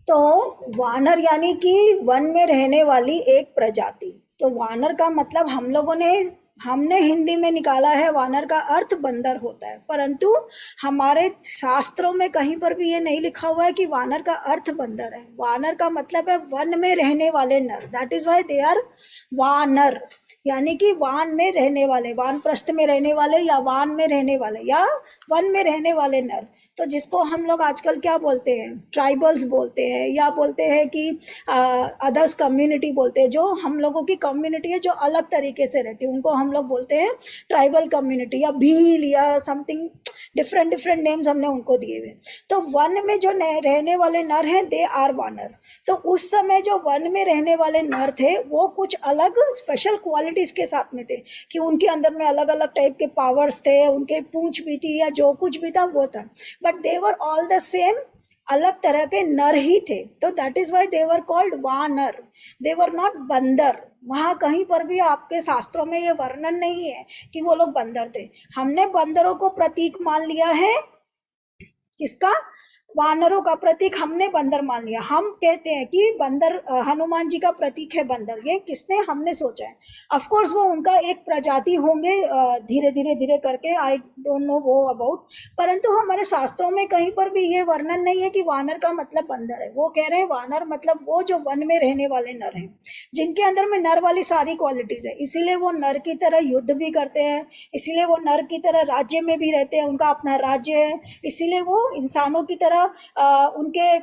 तो वानर यानी कि वन में रहने वाली एक प्रजाति। तो वानर का मतलब हमने हिंदी में निकाला है, वानर का अर्थ बंदर होता है, परंतु हमारे शास्त्रों में कहीं पर भी ये नहीं लिखा हुआ है कि वानर का अर्थ बंदर है। वानर का मतलब है वन में रहने वाले नर, that is why they are vanar, यानी कि वान में रहने वाले, वानप्रस्थ में रहने वाले या वान में रहने वाले या वन में रहने वाले नर। तो जिसको हम लोग आजकल क्या बोलते हैं, ट्राइबल्स बोलते हैं, या बोलते हैं कि अदर्स कम्युनिटी बोलते हैं। जो हम लोगों की कम्युनिटी है जो अलग तरीके से रहती है, उनको हम लोग बोलते हैं ट्राइबल कम्युनिटी या भील या समथिंग, डिफरेंट डिफरेंट नेम्स हमने उनको दिए हुए। तो वन में जो रहने वाले नर हैं दे आर वानर। तो उस समय जो वन में रहने वाले नर थे वो कुछ अलग स्पेशल क्वालिटीज के साथ में थे, कि उनके अंदर में अलग अलग टाइप के पावर्स थे, उनके पूंछ भी थी या जो कुछ भी था वो था, but they were all the same, अलग तरह के नर ही थे। तो that is why they were called वानर, दे वर नॉट बंदर। वहां कहीं पर भी आपके शास्त्रों में ये वर्णन नहीं है कि वो लोग बंदर थे। हमने बंदरों को प्रतीक मान लिया है, किसका, वानरों का प्रतीक हमने बंदर मान लिया। हम कहते हैं कि बंदर हनुमान जी का प्रतीक है बंदर, ये किसने, हमने सोचा है। ऑफ कोर्स वो उनका एक प्रजाति होंगे, धीरे धीरे धीरे करके, आई डोंट नो वो अबाउट, परंतु हमारे शास्त्रों में कहीं पर भी ये वर्णन नहीं है कि वानर का मतलब बंदर है। वो कह रहे हैं वानर मतलब वो जो वन में रहने वाले नर हैं, जिनके अंदर में नर वाली सारी क्वालिटीज है, इसीलिए वो नर की तरह युद्ध भी करते हैं, इसीलिए वो नर की तरह राज्य में भी रहते हैं, उनका अपना राज्य है, इसीलिए वो इंसानों की तरह उनके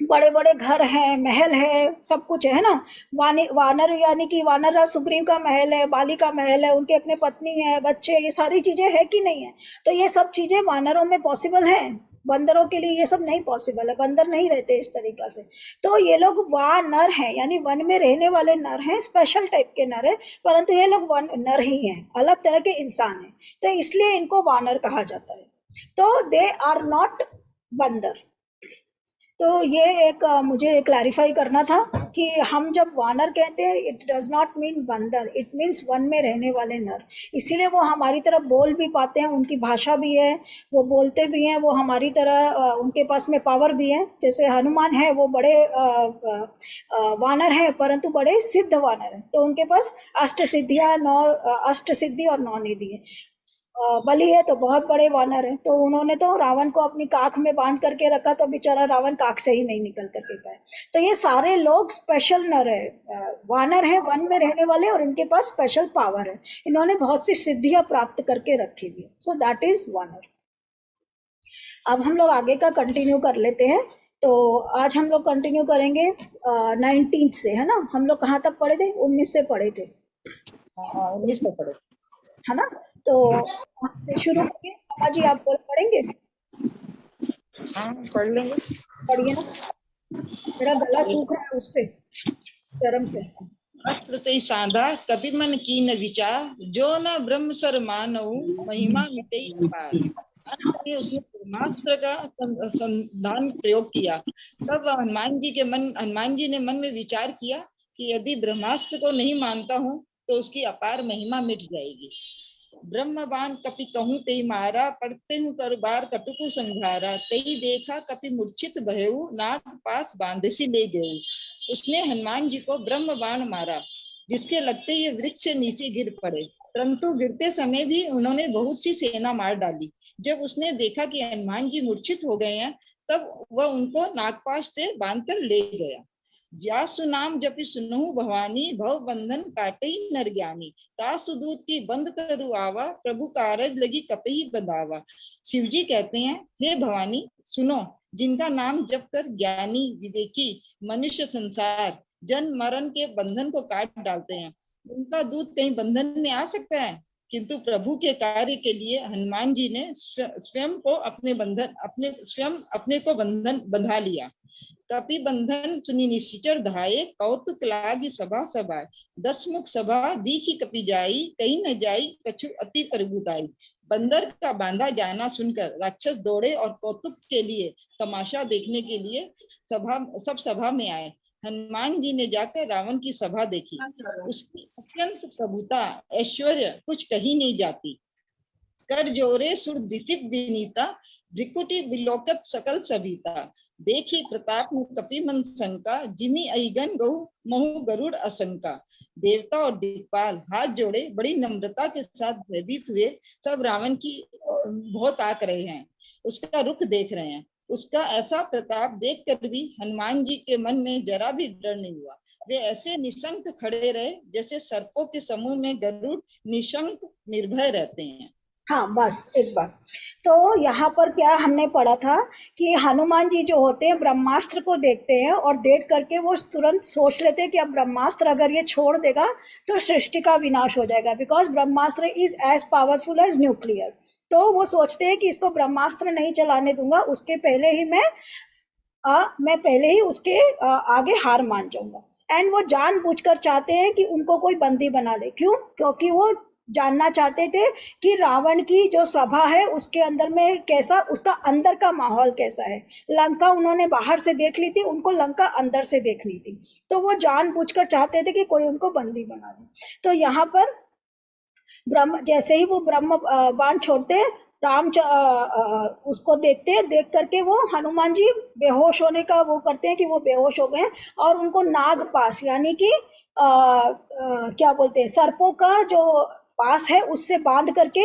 बड़े बड़े घर हैं, महल है, सब कुछ है ना। वानर यानी कि वानर सुग्रीव का महल है, बाली का महल है, उनके अपने पत्नी है, बच्चे, ये सारी चीजें है कि नहीं है। तो ये सब चीजें वानरों में पॉसिबल है, बंदरों के लिए ये सब नहीं पॉसिबल है, बंदर नहीं रहते इस तरीका से। तो ये लोग वानर हैं, यानी वन में रहने वाले नर हैं, स्पेशल टाइप के नर है, परंतु ये लोग वन नर ही हैं, अलग तरह के इंसान हैं, तो इसलिए इनको वानर कहा जाता है। तो दे आर नॉट बंदर। तो ये एक मुझे क्लैरिफाई करना था कि हम जब वानर कहते हैं इट डज नॉट मीन बंदर, इट मीन्स वन में रहने वाले नर। इसीलिए वो हमारी तरह बोल भी पाते हैं, उनकी भाषा भी है, वो बोलते भी हैं, वो हमारी तरह उनके पास में पावर भी है। जैसे हनुमान है वो बड़े वानर हैं, परंतु बड़े सिद्ध वानर हैं, तो उनके पास अष्ट सिद्धियां, नौ अष्ट सिद्धि और नौ निधि है। बलि है तो बहुत बड़े वानर है, तो उन्होंने तो रावण को अपनी काख में बांध करके रखा, तो बेचारा रावण काख से ही नहीं निकल करके पाए। तो ये सारे लोग स्पेशल नर है, वानर है, वन में रहने वाले, और इनके पास स्पेशल पावर है, इन्होंने बहुत सी सिद्धियां प्राप्त करके रखी हुई, सो दैट इज वानर। अब हम लोग आगे का कंटिन्यू कर लेते हैं। तो आज हम लोग कंटिन्यू करेंगे 19 से, है ना। हम लोग कहाँ तक पढ़े थे, 19 से पढ़े थे, हाँ 19 से पढ़े, है ना। तो से शुरू करिए, मामा जी आप बोल पढ़ेंगे। हाँ पढ़ लेंगे। पढ़िए ना, मेरा गला सूख रहा है उससे, शर्म से। प्रति साधा कपि मन की न विचार, जो न ब्रह्म सर मानव महिमा मिटे अपार। अंत में उसने ब्रह्मास्त्र का संधान प्रयोग किया। तब हनुमान जी ने मन में विचार किया कि यदि ब्रह्मास्त्र को नहीं मानता हूँ तो उसकी अपार महिमा मिट जाएगी। ब्रह्मबान कपि कहूँ ते मारा, पढ़ते हूँ कर बार कटुकु संघारा। तई देखा कपि मूर्छित भयऊ, नाग पास बांधसी ले गए। उसने हनुमान जी को ब्रह्म बाण मारा, जिसके लगते ये वृक्ष से नीचे गिर पड़े, परंतु गिरते समय भी उन्होंने बहुत सी सेना मार डाली। जब उसने देखा कि हनुमान जी मूर्छित हो गए हैं, तब वह उनको नागपाश से बांधकर ले गया। व्यासु नाम जपि सुनहु भवानी, भव बंधन काटे नर ज्ञानी। तासु दूत की बंद तरु आवा, प्रभु कारज लगी कपहि बंधावा। शिव जी कहते हैं, हे भवानी सुनो, जिनका नाम जप कर ज्ञानी विवेकी मनुष्य संसार जन्म मरण के बंधन को काट डालते हैं, उनका दूत कहीं बंधन में आ सकता है। किंतु प्रभु के कार्य के लिए हनुमान जी ने स्वयं को बंधन बंधा लिया। कपि बंधन सुनि निश्चर धाये, कौतुक लागी सभा सभाए। 10 मुख सभा दीखी कपि जाई, कहीं न जाई कछु अति प्रभुताई। बंदर का बांधा जाना सुनकर राक्षस दौड़े और कौतुक के लिए, तमाशा देखने के लिए सब सभा में आए। हनुमान जी ने जाकर रावण की सभा देखी, उसकी अत्यंत प्रभुता ऐश्वर्य कुछ कही नहीं जाती। कर जोरे सुर दिसिप विनीता, भ्रिकुटी विलोकत सकल सभीता। देखी प्रताप में कपि मन शंका, जिमी अहिगन गौ महु गरुड़ असंका। देवता और दिक्पाल हाथ जोड़े बड़ी नम्रता के साथ भयभीत हुए सब रावण की बहुत ताक रहे हैं, उसका रुख देख रहे हैं। उसका ऐसा प्रताप देखकर भी हनुमान जी के मन में जरा भी डर नहीं हुआ। वे ऐसे निशंक खड़े रहे जैसे सर्पों के समूह में गरुड़ निशंक निर्भय रहते हैं। हाँ, बस एक बार। तो यहाँ पर क्या हमने पढ़ा था कि हनुमान जी जो होते हैं ब्रह्मास्त्र को देखते हैं और देख करके वो तुरंत सोच लेते हैं कि अब ब्रह्मास्त्र अगर ये छोड़ देगा तो सृष्टि का विनाश हो जाएगा, because brahmastra is as powerful as nuclear. तो वो सोचते हैं कि इसको ब्रह्मास्त्र नहीं चलाने दूंगा, उसके पहले ही मैं पहले ही उसके आगे हार मान जाऊंगा। एंड वो जानबूझकर चाहते हैं कि उनको कोई बंदी बना ले। क्यों? क्योंकि वो जानना चाहते थे कि रावण की जो सभा है उसके अंदर में कैसा, उसका अंदर का माहौल कैसा है। लंका उन्होंने बाहर से देख ली थी, उनको लंका अंदर से देखनी थी। तो वो जानबूझकर चाहते थे कि कोई उनको बंदी बना ले। तो यहाँ पर ब्रह्म जैसे ही वो ब्रह्म बाण छोड़ते हैं, उसको देखते हैं, देख करके वो हनुमान जी बेहोश होने का वो करते हैं कि वो बेहोश हो गए। और उनको नाग पास यानी कि क्या बोलते हैं, सर्पों का जो पास है उससे बांध करके,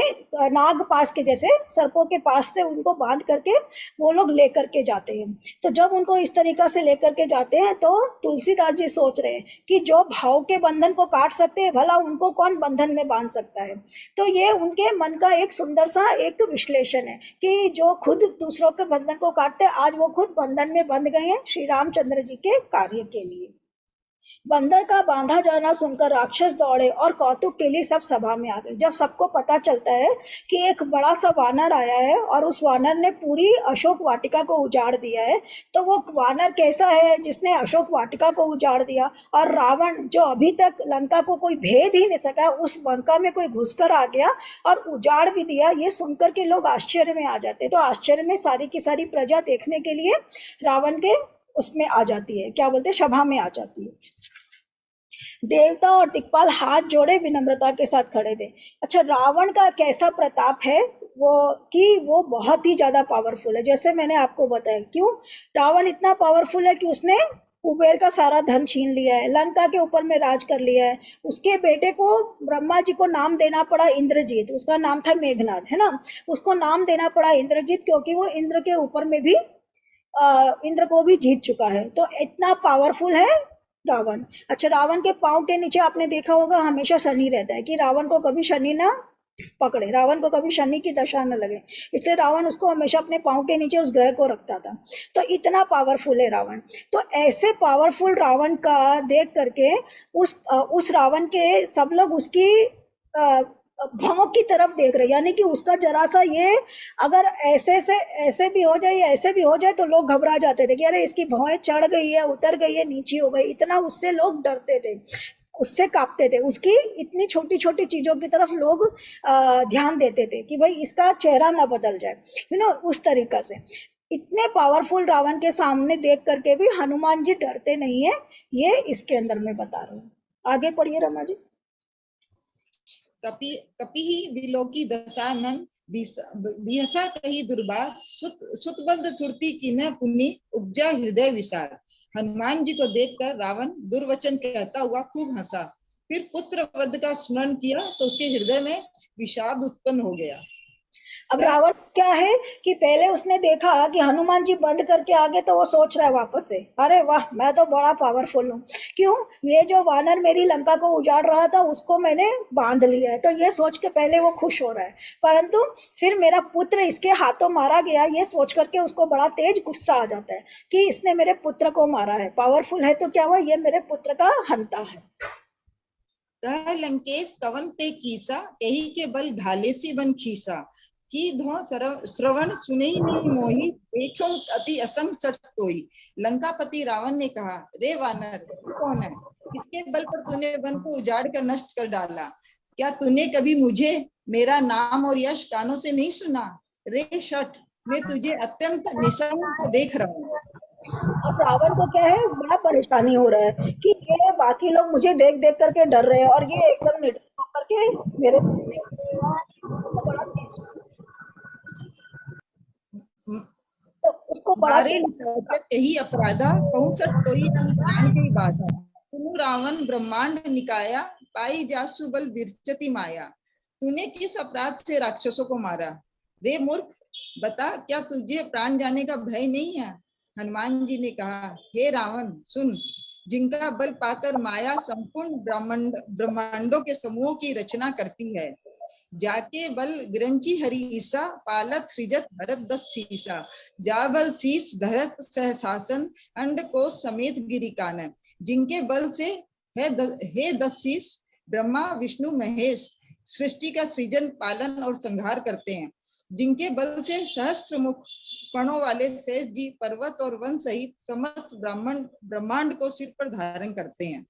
नाग पास के जैसे सर्पों के पास से उनको बांध करके वो लोग लेकर के जाते हैं। तो जब उनको इस तरीका से लेकर के जाते हैं तो तुलसीदास जी सोच रहे हैं कि जो भाव के बंधन को काट सकते हैं भला उनको कौन बंधन में बांध सकता है। तो ये उनके मन का एक सुंदर सा एक विश्लेषण है कि जो खुद दूसरों के बंधन को काटते आज वो खुद बंधन में बंध गए हैं श्री रामचंद्र जी के कार्य के लिए। बंदर का बांधा जाना सुनकर राक्षस दौड़े और कौतुक के लिए सब सभा में आ गए। जब सबको पता चलता है कि एक बड़ा सा वानर आया है और उस वानर ने पूरी अशोक वाटिका को उजाड़ दिया है, तो वो वानर कैसा है जिसने अशोक वाटिका को उजाड़ दिया, और रावण जो अभी तक लंका को कोई भेद ही नहीं सका उस लंका में कोई घुसकर आ गया और उजाड़ भी दिया, ये सुनकर के लोग आश्चर्य में आ जाते। तो आश्चर्य में सारी की सारी प्रजा देखने के लिए रावण के उसमें आ जाती है, क्या बोलते हैं, सभा में आ जाती है। देवता और दिक्पाल हाथ जोड़े विनम्रता के साथ खड़े थे। अच्छा, रावण का कैसा प्रताप है वो, कि वो बहुत ही ज्यादा पावरफुल है। जैसे मैंने आपको बताया, क्यों रावण इतना पावरफुल है कि उसने कुबेर का सारा धन छीन लिया है, लंका के ऊपर में राज कर लिया है। उसके बेटे को ब्रह्मा जी को नाम देना पड़ा इंद्रजीत, उसका नाम था मेघनाथ, है ना। उसको नाम देना पड़ा इंद्रजीत क्योंकि वो इंद्र के ऊपर में भी इंद्र को भी जीत चुका है। तो इतना पावरफुल है रावण। अच्छा, रावण के पांव के नीचे आपने देखा होगा हमेशा शनि रहता है कि रावण को कभी शनि ना पकड़े, रावण को कभी शनि की दशा न लगे, इसलिए रावण उसको हमेशा अपने पांव के नीचे उस ग्रह को रखता था। तो इतना पावरफुल है रावण। तो ऐसे पावरफुल रावण का देख करके उस रावण के सब लोग उसकी भौं की तरफ देख रहे, यानी कि उसका जरा सा ये अगर ऐसे से ऐसे भी हो जाए या ऐसे भी हो जाए तो लोग घबरा जाते थे कि अरे इसकी भौएं चढ़ गई है, उतर गई है, नीची हो गई, इतना उससे लोग डरते थे, उससे कांपते थे। उसकी इतनी छोटी छोटी चीजों की तरफ लोग ध्यान देते थे कि भाई इसका चेहरा ना बदल जाए, उस तरीका से। इतने पावरफुल रावण के सामने देख करके भी हनुमान जी डरते नहीं है, ये इसके अंदर मैं बता रहा हूँ। आगे पढ़िए रमा जी। कपि कपि विलोकी दशानन बिहसा कही दुर्बार, सुतबंध तुरती की न पुनि उपजा हृदय विशाल। हनुमान जी को देखकर रावण दुर्वचन कहता हुआ खूब हंसा, फिर पुत्र वध का स्मरण किया तो उसके हृदय में विषाद उत्पन्न हो गया। अब रावण क्या है कि पहले उसने देखा कि हनुमान जी बंद करके आ गए तो वो सोच रहा है वापस से, अरे वाह मैं तो बड़ा पावरफुल हूँ, क्यों ये जो वानर मेरी लंका को उजाड़ रहा था उसको मैंने बांध लिया है। तो ये सोच के पहले वो खुश हो रहा है, परंतु फिर मेरा पुत्र इसके हाथों मारा गया, ये सोच करके उसको बड़ा तेज गुस्सा आ जाता है कि इसने मेरे पुत्र को मारा है। पावरफुल है तो क्या हुआ, ये मेरे पुत्र का हंता है। कह लंकेश कवन ते कीसा, कही के बल घाले सी बन खीसा। की धो श्रवण सुने नहीं मोही, देखो अति असंग सट तोई। लंकापति रावण ने कहा, रे वानर तू कौन है, किसके बल पर तूने वन को उजाड़ कर नष्ट कर डाला। क्या तूने कभी मुझे मेरा नाम और यश कानों से नहीं सुना। रे शठ, मैं तुझे अत्यंत निशंक देख रहा हूँ। अब रावण को क्या है, बड़ा परेशानी हो रहा है कि ये बाकी लोग मुझे देख देख करके डर रहे हैं और ये एकदम निर्भय होकर के मेरे सामने बड़ा तेज तो उसको बड़ा मारे यही अपराधा पहुंचट तोई अन प्राण की बाधा तुनु रावण ब्रह्मांड निकाया पाई जासु बल विरचति माया। तूने किस अपराध से राक्षसों को मारा? रे मूर्ख, बता, क्या तुझे प्राण जाने का भय नहीं है? हनुमान जी ने कहा, हे रावण सुन, जिनका बल पाकर माया संपूर्ण ब्रह्मांडों के समूहों की रचना करती है, जाके बल विरंची हरि ईसा पालत सृजत भरत दस सीसा जा बल शीस धरत सहसासन अंड कोश समेत गिरि कानन। जिनके बल से हे दस शीस ब्रह्मा विष्णु महेश सृष्टि का सृजन पालन और संहार करते हैं, जिनके बल से सहस्त्र मुख फणों वाले शेष जी पर्वत और वन सहित समस्त ब्रह्मांड को सिर पर धारण करते हैं।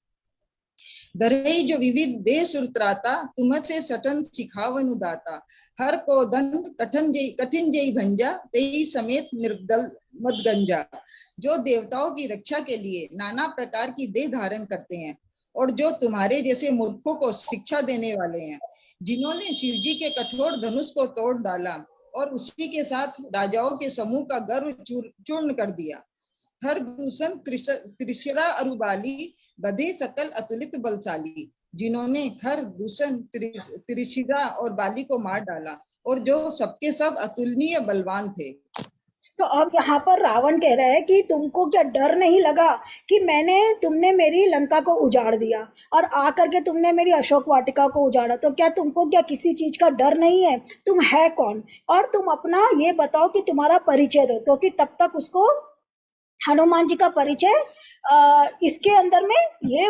दरे जो विविध देश उतराता तुम से सटन सिखावन उदाता हर को दंड कठिन जय भंजा तेई समेत निर्दल मत गंजा। जो देवताओं की रक्षा के लिए नाना प्रकार की देह धारण करते हैं और जो तुम्हारे जैसे मूर्खों को शिक्षा देने वाले हैं, जिन्होंने शिवजी के कठोर धनुष को तोड़ डाला और उसी के साथ राजाओं के समूह का गर्व चूर्ण कर दिया। हर दूषण त्रिशिरा अरुबाली बधे सकल अतुलित बलशाली, जिन्होंने हर दूषण त्रिशिरा और बाली को मार डाला और जो सबके सब अतुलनीय बलवान थे। तो अब यहाँ पर रावण कह रहा है कि तुमको क्या डर नहीं लगा कि तुमने मेरी लंका को उजाड़ दिया और आकर के तुमने मेरी अशोक वाटिका को उजाड़ा, तो क्या तुमको क्या किसी चीज का डर नहीं है? तुम है कौन और तुम अपना ये बताओ कि तुम्हारा परिचय दो, क्योंकि तब तक उसको हनुमान जी का परिचय इसके अंदर में ये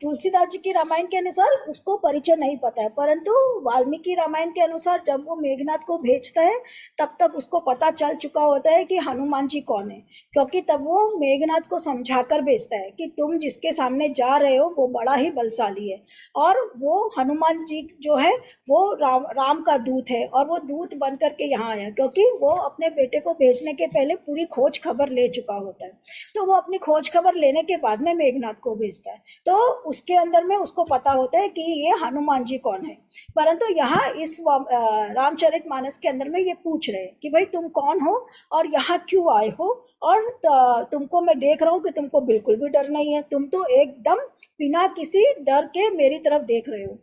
तुलसीदास जी की रामायण के अनुसार उसको परिचय नहीं पता है, परंतु वाल्मीकि रामायण के अनुसार जब वो मेघनाथ को भेजता है तब तक उसको पता चल चुका होता है कि हनुमान जी कौन है, क्योंकि तब वो मेघनाथ को समझाकर भेजता है कि तुम जिसके सामने जा रहे हो वो बड़ा ही बलशाली है और वो हनुमान जी जो है वो राम का दूत है और वो दूत बन करके यहाँ आया, क्योंकि वो अपने बेटे को भेजने के पहले पूरी खोज खबर ले चुका होता है। तो वो अपनी खोज खबर लेने के बाद में मेघनाथ को भेजता है, तो उसके अंदर में उसको पता होता है कि ये हनुमान जी कौन है। परंतु यहाँ इस रामचरितमानस के अंदर में ये पूछ रहे हैं कि भाई तुम कौन हो और यहाँ क्यों आए हो, और तुमको मैं देख रहा हूँ कि तुमको बिल्कुल भी डर नहीं है, तुम तो एकदम बिना किसी डर के मेरी तरफ देख रहे हो,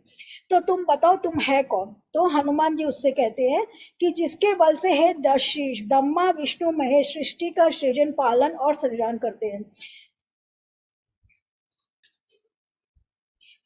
तो तुम बताओ तुम है कौन? तो हनुमान जी उससे कहते हैं कि जिसके बल से है दस शीश ब्रह्मा विष्णु महेश सृष्टि का सृजन पालन और सृजन करते हैं।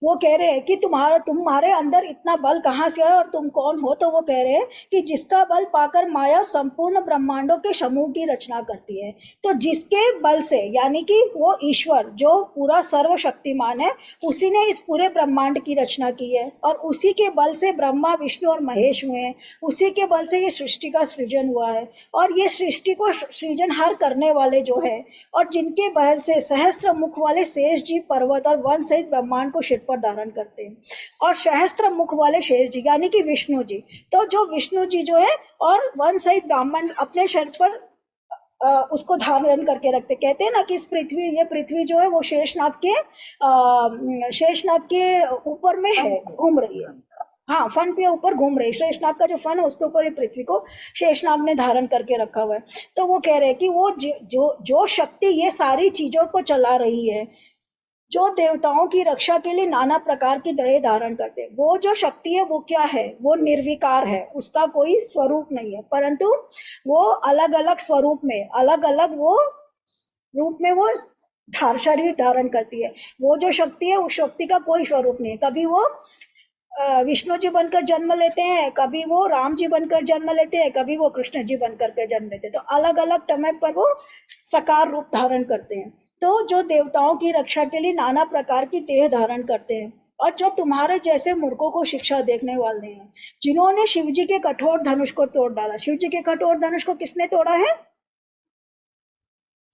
वो कह रहे हैं कि तुम्हारे अंदर इतना बल कहाँ से है और तुम कौन हो? तो वो कह रहे हैं कि जिसका बल पाकर माया संपूर्ण ब्रह्मांडों के समूह की रचना करती है। तो जिसके बल से, यानी कि वो ईश्वर जो पूरा सर्वशक्तिमान है, उसी ने इस पूरे ब्रह्मांड की रचना की है और उसी के बल से ब्रह्मा विष्णु और महेश हुए हैं, उसी के बल से ये सृष्टि का सृजन हुआ है और ये सृष्टि को सृजनहार करने वाले जो है और जिनके बल से सहस्त्र मुख वाले शेष जी पर्वत और वन सहित ब्रह्मांड को शिर पर धारण करते हैं, और सहस्त्र मुख वाले शेष जी यानी कि विष्णु जी, तो जो विष्णु जी जो है और वन सहित ब्राह्मण अपने शरीर पर उसको धारण करके रखते। कहते हैं ना कि ये पृथ्वी जो है वो शेषनाग के ऊपर में है, घूम रही है, हाँ फन पे ऊपर घूम रही, शेषनाग का जो फन है उसके ऊपर ये पृथ्वी को शेषनाग ने धारण करके रखा हुआ है। तो वो कह रहे हैं कि वो जो शक्ति ये सारी चीजों को चला रही है, जो देवताओं की रक्षा के लिए नाना प्रकार की देह धारण करते हैं, वो जो शक्ति है वो क्या है? वो निर्विकार है, उसका कोई स्वरूप नहीं है, परंतु वो अलग अलग स्वरूप में अलग अलग वो रूप में वो शरीर धारण करती है। वो जो शक्ति है उस शक्ति का कोई स्वरूप नहीं है, कभी वो विष्णु जी बनकर जन्म लेते हैं, कभी वो राम जी बनकर जन्म लेते हैं, कभी वो कृष्ण जी बनकर के जन्म लेते हैं, तो अलग अलग समय पर वो साकार रूप धारण करते हैं। तो जो देवताओं की रक्षा के लिए नाना प्रकार की देह धारण करते हैं और जो तुम्हारे जैसे मूर्खों को शिक्षा देखने वाले हैं, जिन्होंने शिव जी के कठोर धनुष को तोड़ डाला। शिव जी के कठोर धनुष को किसने तोड़ा है?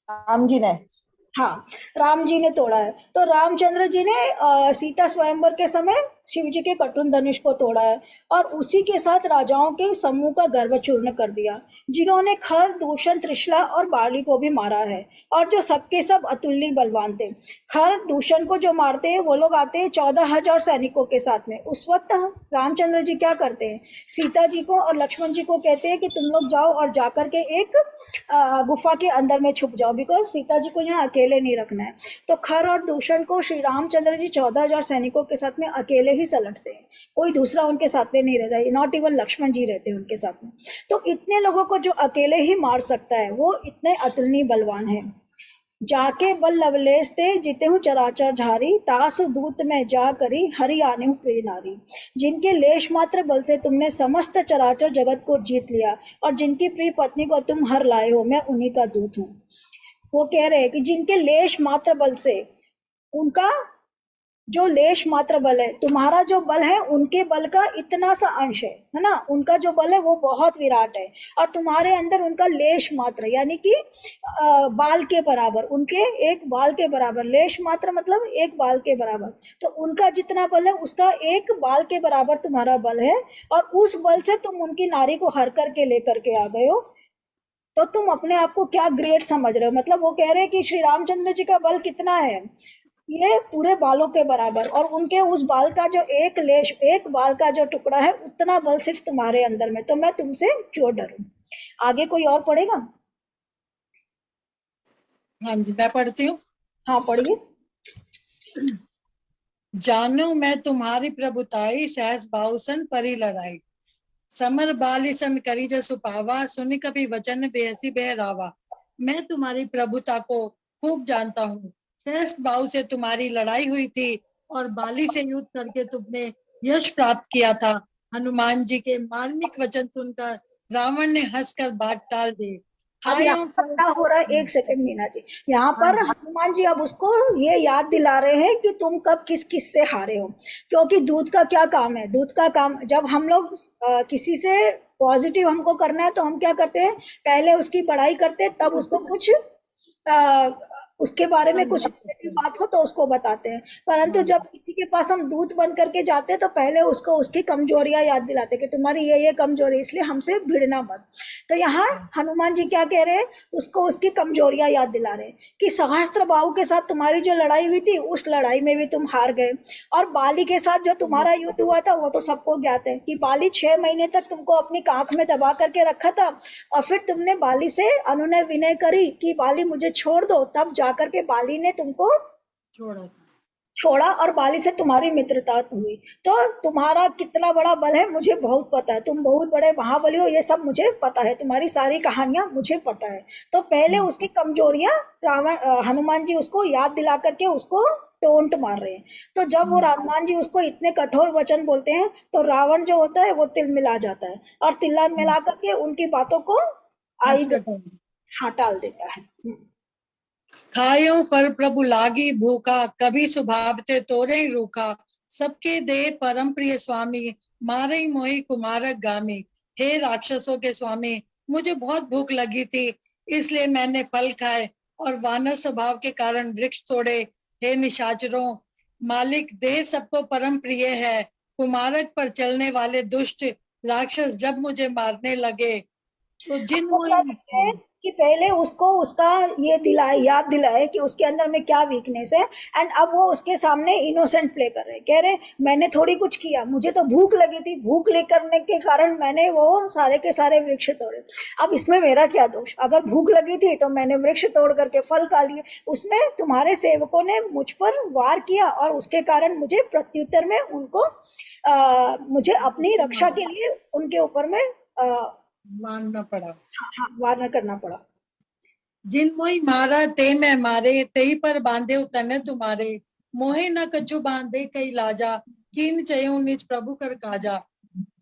राम जी ने। हाँ, राम जी ने तोड़ा है। तो रामचंद्र जी ने सीता स्वयंवर के समय शिव जी के कटुन धनुष को तोड़ा है और उसी के साथ राजाओं के समूह का गर्व चूर्ण कर दिया, जिन्होंने खर, दूषण, त्रिशला और बाली को भी मारा है और जो सबके सब अतुल्य बलवान थे। खर, दूषण को जो मारते हैं वो लोग आते हैं 14,000 सैनिकों के साथ में। उस वक्त रामचंद्र जी क्या करते हैं, सीता जी को और लक्ष्मण जी को कहते हैं कि तुम लोग जाओ और जाकर के एक गुफा के अंदर में छुप जाओ, बिकॉज सीता जी को यहाँ अकेले नहीं रखना है। तो खर और दूषण को श्री रामचंद्र जी 14,000 सैनिकों के साथ में अकेले ही सलटते हैं, कोई दूसरा उनके साथ में नहीं रहता है, नॉट इवन लक्ष्मण जी रहते हैं उनके साथ में। तो इतने लोगों को जो अकेले ही मार सकता है वो इतने अतुलनीय बलवान है। जाके बल लवलेश ते जितेहु चराचर झारी, तासु दूत में जा करी हरि आनेहु प्रिय नारी। जिनके लेश मात्र बल से तुमने समस्त चराचर जगत को जीत लिया और जिनकी प्रिय पत्नी को तुम हर लाए हो, मैं उन्हीं का दूत हूँ। वो कह रहे हैं कि जिनके लेश मात्र बल से, उनका जो लेश मात्र बल है, तुम्हारा जो बल है उनके बल का इतना सा अंश है ना, उनका जो बल है वो बहुत विराट है और तुम्हारे अंदर उनका लेश मात्र यानी कि बाल के बराबर, उनके एक बाल के बराबर, लेश मात्र मतलब एक बाल के बराबर, तो उनका जितना बल है उसका एक बाल के बराबर तुम्हारा बल है और उस बल से तुम उनकी नारी को हर करके लेकर के आ गए हो। तो तुम अपने आप को क्या ग्रेट समझ रहे हो? मतलब वो कह रहे हैं कि श्री रामचंद्र जी का बल कितना है, ये पूरे बालों के बराबर, और उनके उस बाल का जो एक लेश, एक बाल का जो टुकड़ा है उतना बल सिर्फ तुम्हारे अंदर में, तो मैं तुमसे क्यों डरूं। आगे कोई और पढ़ेगा? हाँ जी, मैं पढ़ती हूँ। हाँ पढ़िए। जानो मैं तुम्हारी प्रभुताई, सहस बाहुसन परी लड़ाई। समर बालिसन करी जसु पावा, सुनि कभी वचन बेहसी बहरावा। मैं तुम्हारी प्रभुता को खूब जानता हूँ। सहस बाहु से तुम्हारी लड़ाई हुई थी और बाली से युद्ध करके तुमने यश प्राप्त किया था। हनुमान जी के मार्मिक वचन सुनकर रावण ने हंसकर बात टाल दी। अब यहाँ पर क्या हो रहा है, एक सेकंड मीना जी, यहाँ पर हनुमान जी अब उसको ये याद दिला रहे हैं कि तुम कब किस किस से हारे हो, क्योंकि दूत का क्या काम है, दूत का काम जब हम लोग किसी से पॉजिटिव हमको करना है तो हम क्या करते हैं, पहले उसकी पढ़ाई करते हैं, तब उसको कुछ उसके बारे में कुछ बात हो तो उसको बताते हैं। परंतु जब किसी के पास हम दूत बन करके जाते हैं तो पहले उसको उसकी कमजोरियां याद दिलाते हैं कि तुम्हारी ये कमजोरी, इसलिए हमसे भिड़ना मत। तो यहाँ हनुमान जी क्या कह रहे हैं, उसको उसकी कमजोरियां याद दिला रहे हैं कि सहस्त्र बाहु के साथ तुम्हारी जो लड़ाई हुई थी उस लड़ाई में भी तुम हार गए, और बाली के साथ जो तुम्हारा युद्ध हुआ था वो तो सबको ज्ञात है कि बाली 6 महीने तक तुमको अपनी कांख में दबा करके रखा था और फिर तुमने बाली से अनुनय विनय करी कि बाली मुझे छोड़ दो, तब जाकर के बाली ने तुमको छोड़ा और बाली से तुम्हारी मित्रता हुई। तो तुम्हारा कितना बड़ा बल है मुझे बहुत पता है, तुम बहुत बड़े महाबली हो, ये सब मुझे पता है, तुम्हारी सारी कहानियां मुझे पता है। तो पहले उसकी कमजोरियां हनुमान जी उसको याद दिला करके उसको टोंट मार रहे हैं। तो जब वो हनुमान जी उसको इतने कठोर वचन बोलते हैं तो रावण जो होता है वो तिल मिला जाता है और तिल्ला मिला करके उनकी बातों को टाल देता है। खायो पर प्रभु लागी भूखा, कभी सुभावते तोरे रूखा। सबके दे परम प्रिय स्वामी, मारे मोहि कुमारक गामी। हे राक्षसों के स्वामी, मुझे बहुत भूख लगी थी, इसलिए मैंने फल खाए और वानर स्वभाव के कारण वृक्ष तोड़े। हे निशाचरों, मालिक देह सबको परम प्रिय है, कुमारक पर चलने वाले दुष्ट राक्षस जब मुझे मारने लगे तो जिन कि पहले उसको उसका ये याद दिलाए कि उसके अंदर में क्या वीकनेस है, एंड अब वो उसके सामने इनोसेंट प्ले कर रहे हैं, कह रहे मैंने थोड़ी कुछ किया, मुझे तो भूख लगी थी, भूख लेकर के कारण मैंने वो सारे के सारे वृक्ष तोड़े, अब इसमें मेरा क्या दोष, अगर भूख लगी थी तो मैंने वृक्ष तोड़ करके फल खा लिए, उसमें तुम्हारे सेवकों ने मुझ पर वार किया और उसके कारण मुझे प्रत्युत्तर में उनको मुझे अपनी रक्षा के लिए उनके ऊपर में मानना पड़ा, वार करना पड़ा। जिन मोहि मारा ते मैं मारे, तेई पर बांधे उतने तुम्हारे। मोहे न कछु बांधे कई लाजा, कीन चयो निज प्रभु कर काजा।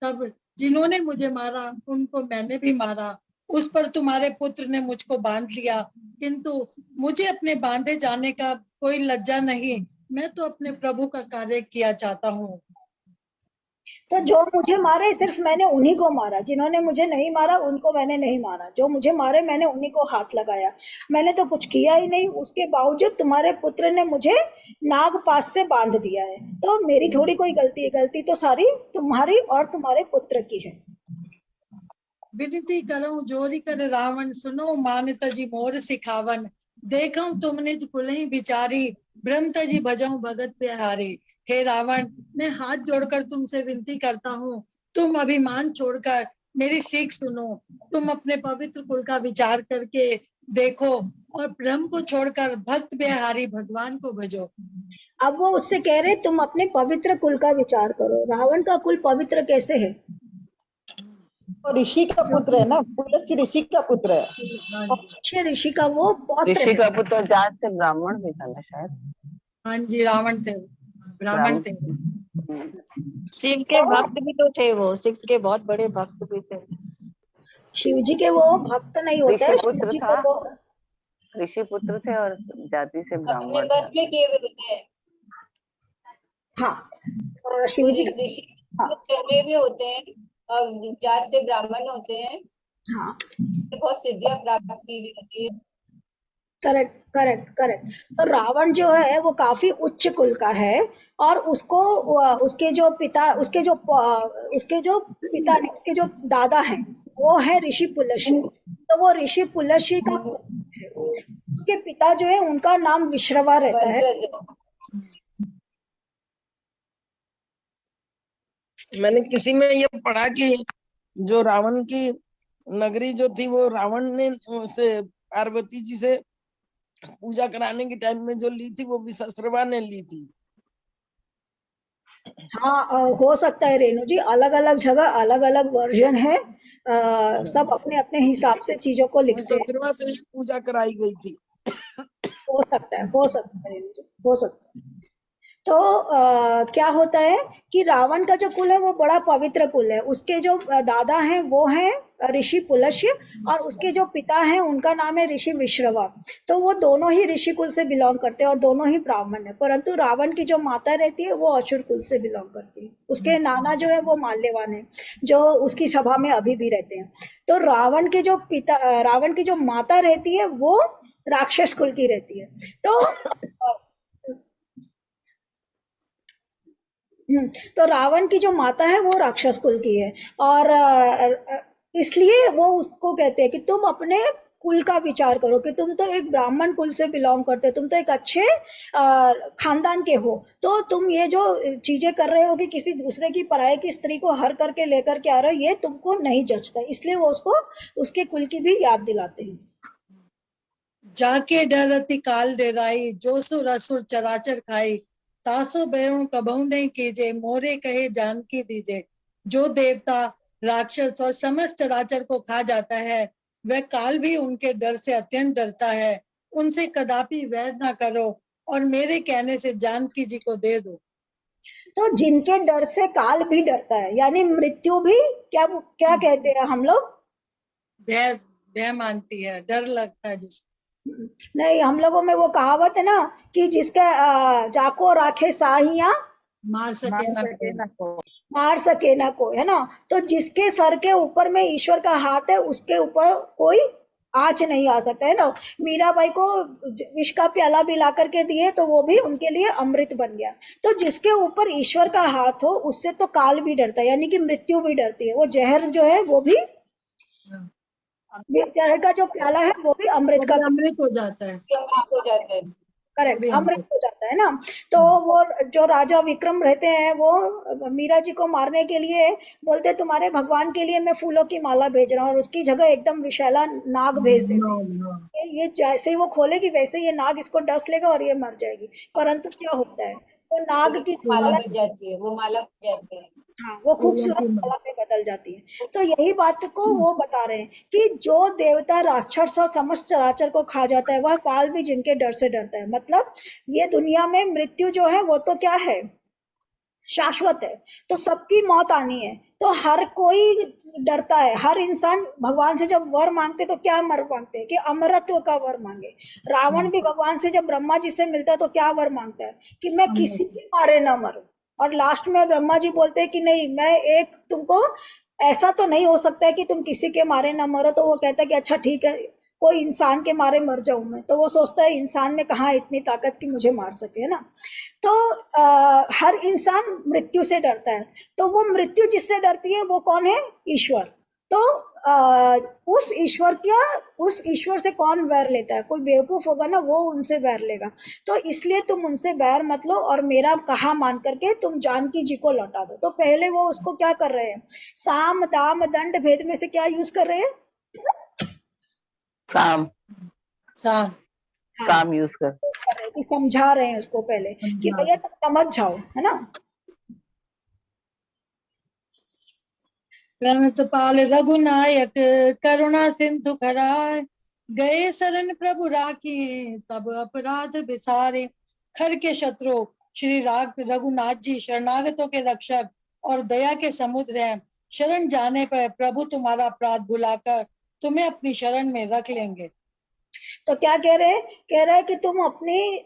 तब जिन्होंने मुझे मारा उनको मैंने भी मारा, उस पर तुम्हारे पुत्र ने मुझको बांध लिया, किंतु मुझे अपने बांधे जाने का कोई लज्जा नहीं, मैं तो अपने प्रभु का कार्य किया चाहता हूँ। तो जो मुझे मारे सिर्फ मैंने उन्हीं को मारा, जिन्होंने मुझे नहीं मारा उनको मैंने नहीं मारा, जो मुझे मारे मैंने उन्हीं को हाथ लगाया, मैंने तो कुछ किया ही नहीं। उसके बावजूद तुम्हारे पुत्र ने मुझे नागपाश से बांध दिया है, तो मेरी थोड़ी कोई गलती है, गलती तो सारी तुम्हारी और तुम्हारे पुत्र की है। विनती करूं जोरी कर रावण, सुनो मान तजी मोर सिखावन, देखूं तुमने पुलहि बिचारी, ब्रह्म तजी भजऊं भगत बिहारी। हे रावण, मैं हाथ जोड़कर तुमसे विनती करता हूँ, तुम अभिमान छोड़कर मेरी सीख सुनो। तुम अपने पवित्र कुल का विचार करके देखो और ब्रह्म को छोड़कर भक्त बिहारी भगवान को भजो। अब वो उससे कह रहे तुम अपने पवित्र कुल का विचार करो। रावण का कुल पवित्र कैसे है? वो ऋषि का पुत्र है ना, पुलस्त्य ऋषि का पुत्र है। अच्छे ऋषि का वो पौत्र ऋषि है। का पुत्र जात से ब्राह्मण भी था ना शायद। हाँ जी, रावण थे, ब्राह्मण थे। शिव के भक्त भी तो थे, वो शिव के बहुत बड़े भक्त भी थे। शिव जी के वो भक्त नहीं होते हैं, ऋषि शिव पुत्र जी था, को वो ऋषि पुत्र थे और जाति से अपने ब्राह्मण बस था। में किए हुए थे। हाँ शिव जी का ऋषि चंद्रे भी होते हैं और जात से ब्राह्मण होते हैं, हाँ बहुत सिद्धियां प्राप्त की हुई होती है। Correct correct correct. तो रावण जो है वो काफी उच्च कुल का है, और उसको उसके जो पिता उसके जो पिता नहीं, उसके जो दादा हैं वो है ऋषि पुलस्त्य। तो वो ऋषि पुलस्त्य का पुत्र है। उसके पिता जो है उनका नाम विश्रवा रहता है। मैंने किसी में ये पढ़ा कि जो रावण की नगरी जो थी वो रावण ने से पार्वती जी से पूजा कराने के टाइम में जो ली थी वो विशस्त्रवा ने ली थी। हाँ हो सकता है रेणु जी, अलग अलग जगह अलग अलग वर्जन है। सब अपने अपने हिसाब से चीजों को लिखते हैं। विशस्त्रवा से ही पूजा कराई गई थी। हो सकता है, हो सकता है रेणु जी, हो सकता है। तो क्या होता है कि रावण का जो कुल है वो बड़ा पवित्र कुल है। उसके जो दादा हैं वो हैं ऋषि पुलस्त्य, और उसके जो पिता हैं उनका नाम है ऋषि विश्रवा। तो वो दोनों ही ऋषि कुल से बिलोंग करते हैं और दोनों ही ब्राह्मण है। परंतु रावण की जो माता रहती है वो असुर कुल से बिलोंग करती है। उसके नाना जो है वो माल्यवान है, जो उसकी सभा में अभी भी रहते हैं। तो रावण की जो माता रहती है वो राक्षस कुल की रहती है। तो तो रावण की जो माता है वो राक्षस कुल की है, और इसलिए वो उसको कहते हैं कि तुम अपने कुल का विचार करो, कि तुम तो एक ब्राह्मण कुल से बिलोंग करते हो, तुम तो एक अच्छे खानदान के हो, तो तुम ये जो चीजें कर रहे हो कि किसी दूसरे की पराये की स्त्री को हर करके लेकर के आ रहे हो, ये तुमको नहीं जचता। इसलिए वो उसको उसके कुल की भी याद दिलाते हैं। जाके डरती काल डेराई, जो सुर असुर चराचर खाई, तासो बैरों कबहू नहीं कीजे, मोरे कहे जानकी दीजे। जो देवता राक्षस और समस्त चराचर को खा जाता है वह काल भी उनके डर से अत्यंत डरता है। उनसे कदापि वैर ना करो और मेरे कहने से जानकी जी को दे दो। तो जिनके डर से काल भी डरता है, यानी मृत्यु भी क्या क्या कहते हैं हम लोग? भय भय मानती है, डर लगता है जिसको। नहीं, हम लोगों में वो कहावत है ना कि जिसके जाको राखे साहिया मार सके ना कोई। मार सके ना कोई, है ना। तो जिसके सर के ऊपर में ईश्वर का हाथ है उसके ऊपर कोई आँच नहीं आ सकता, है ना। मीराबाई को विष का प्याला भी ला करके दिए तो वो भी उनके लिए अमृत बन गया। तो जिसके ऊपर ईश्वर का हाथ हो उससे तो काल भी डरता है, यानी कि मृत्यु भी डरती है। वो जहर जो है वो भी, जहर का जो प्याला है वो भी अमृत का अमृत हो जाता है। हो जाता है। करेक्ट, अमृत हो जाता है ना। तो वो जो राजा विक्रम रहते हैं वो मीरा जी को मारने के लिए बोलते तुम्हारे भगवान के लिए मैं फूलों की माला भेज रहा हूँ, और उसकी जगह एकदम विषैला नाग भेज देते हैं। ये जैसे ही वो खोलेगी वैसे ये नाग इसको डस लेगा और ये मर जाएगी। परंतु क्या होता है, वो नाग की माला बन जाती है, वो माला बन जाती है। हाँ, वो खूबसूरत माला में बदल जाती है। तो यही बात को वो बता रहे हैं कि जो देवता राक्षस और समस्त चराचर को खा जाता है वह काल भी जिनके डर से डरता है। मतलब ये दुनिया में मृत्यु जो है वो तो क्या है, शाश्वत है। तो सबकी मौत आनी है, तो हर कोई डरता है। हर इंसान भगवान से जब वर मांगते तो क्या वर मांगते हैं कि अमरत्व का वर मांगे। रावण भी भगवान से जब ब्रह्मा जी से मिलता है तो क्या वर मांगता है कि मैं किसी के मारे ना मरूं, और लास्ट में ब्रह्मा जी बोलते हैं कि नहीं, मैं एक तुमको, ऐसा तो नहीं हो सकता है कि तुम किसी के मारे ना मरो। तो वो कहता है कि अच्छा ठीक है, कोई इंसान के मारे मर जाऊं मैं। तो वो सोचता है इंसान में कहाँ इतनी ताकत कि मुझे मार सके, है ना। तो हर इंसान मृत्यु से डरता है। तो वो मृत्यु जिससे डरती है वो कौन है? ईश्वर। तो उस ईश्वर से कौन वैर लेता है? कोई बेवकूफ होगा ना, वो उनसे वैर लेगा। तो इसलिए तुम उनसे वैर मत लो और मेरा कहा मान करके तुम जानकी जी को लौटा दो। तो पहले वो उसको क्या कर रहे हैं? साम दाम दंड भेद में से क्या यूज कर रहे हैं? साम साम हाँ, साम यूज कर। कर रहे हैं कि समझा रहे हैं उसको पहले कि भैया तुम समझ जाओ, है ना। प्रणतपाल रघुनायक करुणा सिंधु खराय, गए शरण प्रभु राखी तब अपराध बिसारे। खर के शत्रु श्री रघुनाथ जी शरणागतों के रक्षक और दया के समुद्र हैं। शरण जाने पर प्रभु तुम्हारा अपराध भुलाकर तुम्हें अपनी शरण में रख लेंगे। तो क्या कह रहे हैं? कह रहे हैं कि तुम अपनी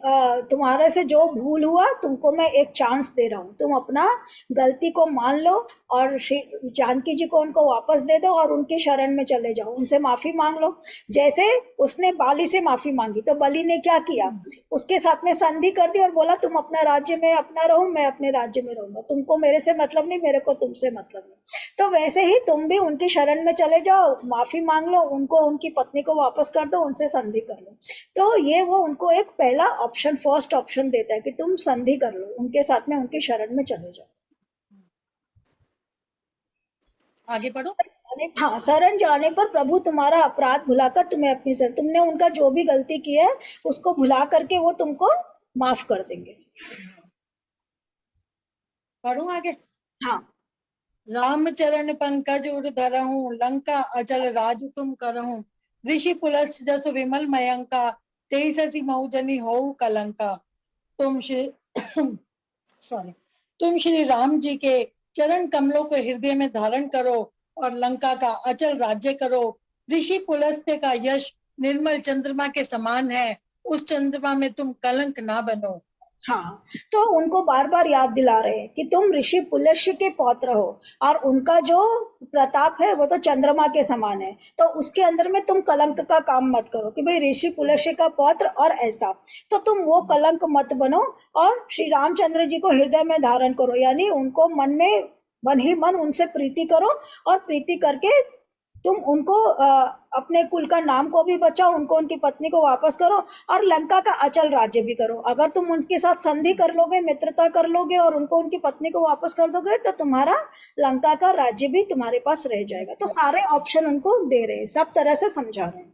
तुम्हारे से जो भूल हुआ तुमको मैं एक चांस दे रहा हूँ, तुम अपना गलती को मान लो और श्री जानकी जी को उनको वापस दे दो और उनकी शरण में चले जाओ, उनसे माफी मांग लो। जैसे उसने बाली से माफी मांगी तो बलि ने क्या किया? उसके साथ में संधि कर दी और बोला तुम अपना राज्य में अपना रहो, मैं अपने राज्य में रहूंगा, तुमको मेरे से मतलब नहीं, मेरे को तुमसे मतलब नहीं। तो वैसे ही तुम भी उनकी शरण में चले जाओ, माफी मांग लो, उनको उनकी पत्नी को वापस कर दो, उनसे संधि कर लो। तो ये वो उनको एक पहला ऑप्शन, फर्स्ट ऑप्शन देता है कि तुम संधि कर लो, उनके साथ में उनकी शरण में चले जाओ। आगे बढ़ो। हाँ, शरण जाने पर प्रभु तुम्हारा अपराध भुलाकर तुम्हें अपनी शरण, तुमने उनका जो भी गलती की है उसको भुला करके वो तुमको माफ कर देंगे। पढ़ो आगे। हाँ, राम चरण पंकज उर धरहूं, लंका अचल राज तुम करहूं। ऋषि पुलस जस विमल मयंका, तेईस मऊजनी होऊ कलंका। तुम श्री सॉरी तुम श्री राम जी के चरण कमलों को हृदय में धारण करो और लंका का अचल राज्य करो। ऋषि पुलस्त्य का यश निर्मल चंद्रमा के समान है, उस चंद्रमा में तुम कलंक ना बनो। हाँ, तो उनको बार बार याद दिला रहे हैं कि तुम ऋषि पुलस्य के पौत्र हो और उनका जो प्रताप है वो तो चंद्रमा के समान है। तो उसके अंदर में तुम कलंक का काम मत करो कि भाई ऋषि पुलस्य का पौत्र और ऐसा, तो तुम वो कलंक मत बनो और श्री रामचंद्र जी को हृदय में धारण करो, यानी उनको मन ही मन उनसे प्रीति करो और प्रीति करके तुम उनको अपने कुल का नाम को भी बचाओ, उनको उनकी पत्नी को वापस करो और लंका का अचल राज्य भी करो। अगर तुम उनके साथ संधि कर लोगे, मित्रता कर लोगे और उनको उनकी पत्नी को वापस कर दोगे तो तुम्हारा लंका का राज्य भी तुम्हारे पास रह जाएगा। तो सारे ऑप्शन उनको दे रहे हैं, सब तरह से समझा रहे हैं।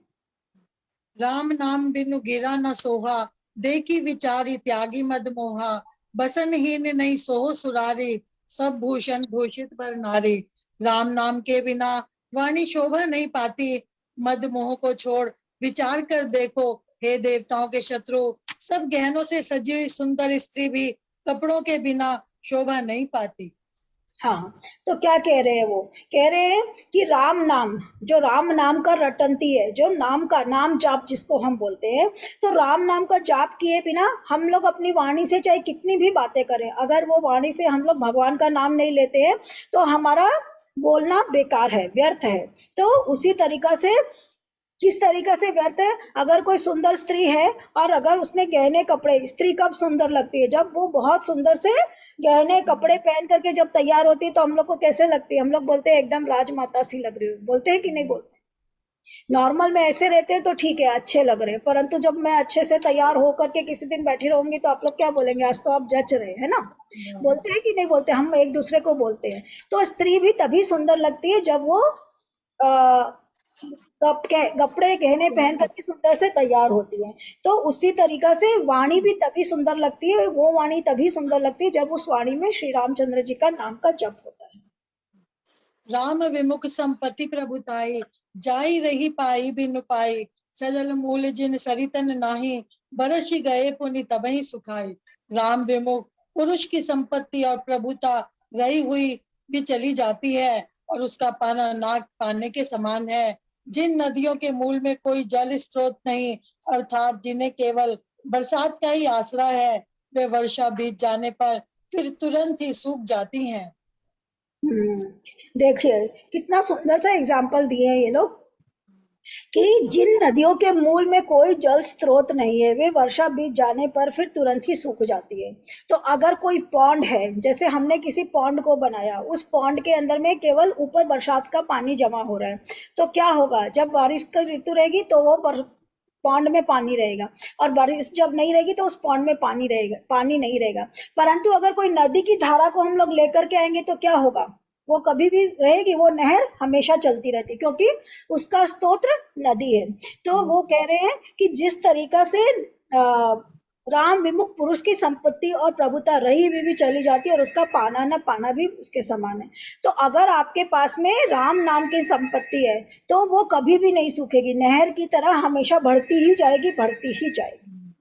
राम नाम बिनु गिरा न सोहा, देखी विचारी त्यागी मद मोहा। बसनहीन नहीं सोहो सुरारी, सब भूषण भूषित पर नारी। राम नाम के बिना वाणी शोभा नहीं पाती, मद मोह को छोड़ विचार कर देखो हे देवताओं के शत्रु। सब गहनों से सजी हुई सुंदर स्त्री भी कपड़ों के बिना शोभा नहीं पाती। हाँ, तो क्या कह रहे हैं? वो कह रहे हैं कि राम नाम, जो राम नाम का रटंती है, जो नाम जाप जिसको हम बोलते हैं, तो राम नाम का जाप किए बिना हम लोग अपनी वाणी से चाहे कितनी भी बातें करें, अगर वो वाणी से हम लोग भगवान का नाम नहीं लेते हैं तो हमारा बोलना बेकार है, व्यर्थ है। तो उसी तरीका से, किस तरीका से व्यर्थ है? अगर कोई सुंदर स्त्री है और अगर उसने गहने कपड़े, स्त्री कब सुंदर लगती है? जब वो बहुत सुंदर से गहने कपड़े पहन करके जब तैयार होती है तो हम लोग को कैसे लगती है? हम लोग बोलते हैं एकदम राजमाता सी लग रही हो, बोलते हैं कि नहीं बोलते? नॉर्मल में ऐसे रहते हैं तो ठीक है, अच्छे लग रहे हैं, परंतु जब मैं अच्छे से तैयार होकर के किसी दिन बैठी रहूंगी तो आप लोग क्या बोलेंगे? आज तो आप जच रहे हैं ना। बोलते हैं कि नहीं बोलते? हम एक दूसरे को बोलते हैं। तो स्त्री भी तभी सुंदर लगती है जब वो कपड़े गहने पहन करके सुंदर से तैयार होती है। तो उसी तरीका से वाणी भी तभी सुंदर लगती है, वो वाणी तभी सुंदर लगती है जब उस वाणी में श्री रामचंद्र जी का नाम का जप होता है। राम विमुख संपत्ति प्रभुताई, जाई रही पाई बिनु पाई। सजल मूल जिन सरितन नाही, बरस गए पुनि तबहि सुखाई। राम विमुख पुरुष की संपत्ति और प्रभुता रही हुई भी चली जाती है और उसका पाना नाग पाने के समान है। जिन नदियों के मूल में कोई जल स्रोत नहीं, अर्थात जिन्हें केवल बरसात का ही आसरा है, वे वर्षा बीत जाने पर फिर तुरंत ही सूख जाती हैं। देखिए कितना सुंदर सा एग्जाम्पल दिए हैं ये लोग कि जिन नदियों के मूल में कोई जल स्रोत नहीं है वे वर्षा बीत जाने पर फिर तुरंत ही सूख जाती है। तो अगर कोई पॉन्ड है, जैसे हमने किसी पॉन्ड को बनाया, उस पॉन्ड के अंदर में केवल ऊपर बरसात का पानी जमा हो रहा है, तो क्या होगा, जब बारिश की ऋतु रहेगी तो वो पॉन्ड में पानी रहेगा, और बारिश जब नहीं रहेगी तो उस पॉन्ड में पानी नहीं रहेगा। परंतु अगर कोई नदी की धारा को हम लोग लेकर के आएंगे तो क्या होगा, वो कभी भी रहेगी, वो नहर हमेशा चलती रहती, क्योंकि उसका स्तोत्र नदी है। तो वो कह रहे हैं कि जिस तरीका से राम विमुख पुरुष की संपत्ति और प्रभुता रही हुई भी चली जाती है और उसका पाना न पाना भी उसके समान है। तो अगर आपके पास में राम नाम की संपत्ति है तो वो कभी भी नहीं सूखेगी, नहर की तरह हमेशा बढ़ती ही जाएगी, बढ़ती ही जाएगी।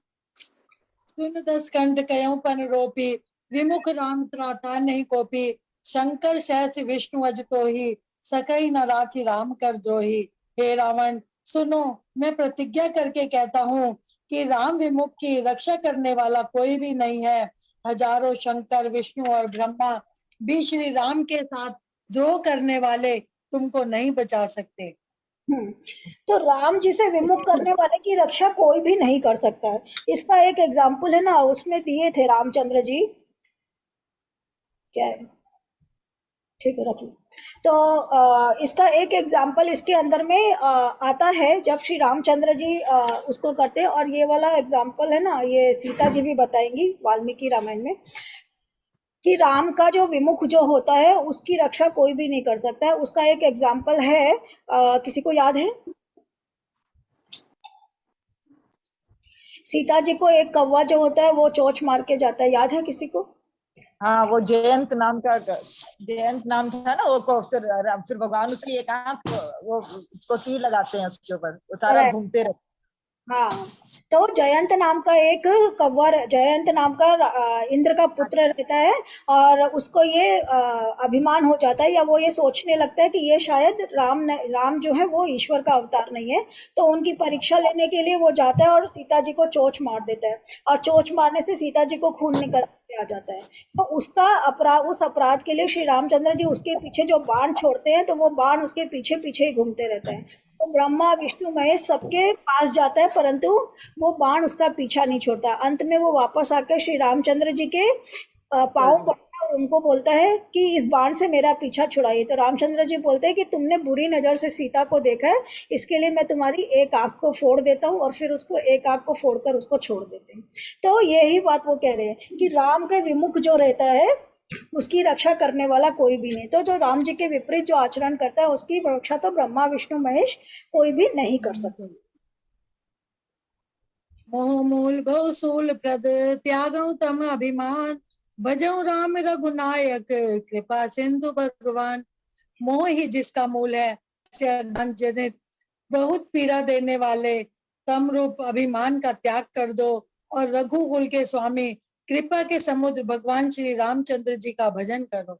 सुन दस कंठ कयों पन रोपी, विमुख राम त्राता नहीं कोपी, शंकर सहस विष्णु अज तो ही, सकई न राखी राम कर द्रोही। हे रावण सुनो, मैं प्रतिज्ञा करके कहता हूँ कि राम विमुख की रक्षा करने वाला कोई भी नहीं है। हजारों शंकर विष्णु और ब्रह्मा भी श्री राम के साथ द्रोह करने वाले तुमको नहीं बचा सकते। तो राम जी से विमुख करने वाले की रक्षा कोई भी नहीं कर सकता है। इसका एक एग्जाम्पल है ना, उसमें दिए थे रामचंद्र जी, क्या है, ठीक है रखिए। तो इसका एक एग्जाम्पल इसके अंदर में आता है जब श्री रामचंद्र जी उसको करते हैं, और ये वाला एग्जाम्पल है ना, ये सीता जी भी बताएंगी वाल्मीकि रामायण में, कि राम का जो विमुख जो होता है उसकी रक्षा कोई भी नहीं कर सकता है। उसका एक एग्जाम्पल है, किसी को याद है? सीता जी को एक कौवा जो होता है वो चोंच मार के जाता है, याद है किसी को? हाँ, वो जयंत नाम था ना, वो फिर भगवान उसकी एक आंख, वो उसको तीर लगाते हैं उसके ऊपर, वो सारा घूमते रहते। हाँ, तो जयंत नाम का एक कौवा, जयंत नाम का इंद्र का पुत्र रहता है, और उसको ये अभिमान हो जाता है, या वो ये सोचने लगता है कि ये शायद राम जो है वो ईश्वर का अवतार नहीं है। तो उनकी परीक्षा लेने के लिए वो जाता है और सीता जी को चोंच मार देता है, और चोंच मारने से सीता जी को खून निकल आ जाता है। तो उस अपराध के लिए श्री रामचंद्र जी उसके पीछे जो बाण छोड़ते हैं, तो वो बाण उसके पीछे पीछे ही घूमते रहते हैं। तो ब्रह्मा विष्णु महेश सबके पास जाता है, परंतु वो बाण उसका पीछा नहीं छोड़ता। अंत में वो वापस आकर श्री रामचंद्र जी के पाँव पड़ता है और उनको बोलता है कि इस बाण से मेरा पीछा छुड़ाइए। तो रामचंद्र जी बोलते हैं कि तुमने बुरी नजर से सीता को देखा है, इसके लिए मैं तुम्हारी एक आंख को फोड़ देता हूँ, और फिर उसको एक आंख को फोड़कर उसको छोड़ देते हैं। तो यही बात वो कह रहे हैं कि राम के विमुख जो रहता है उसकी रक्षा करने वाला कोई भी नहीं। तो जो राम जी के विपरीत जो आचरण करता है उसकी रक्षा तो ब्रह्मा विष्णु महेश कोई भी नहीं कर सकते। मोह मूल बहुसूल प्रद त्यागौ तम अभिमान, भजौ राम रघुनायक कृपा सिंधु भगवान। मोह ही जिसका मूल है, जनित बहुत पीड़ा देने वाले तम रूप अभिमान का त्याग कर दो और रघुकुल के स्वामी कृपा के समुद्र भगवान श्री रामचंद्र जी का भजन करो।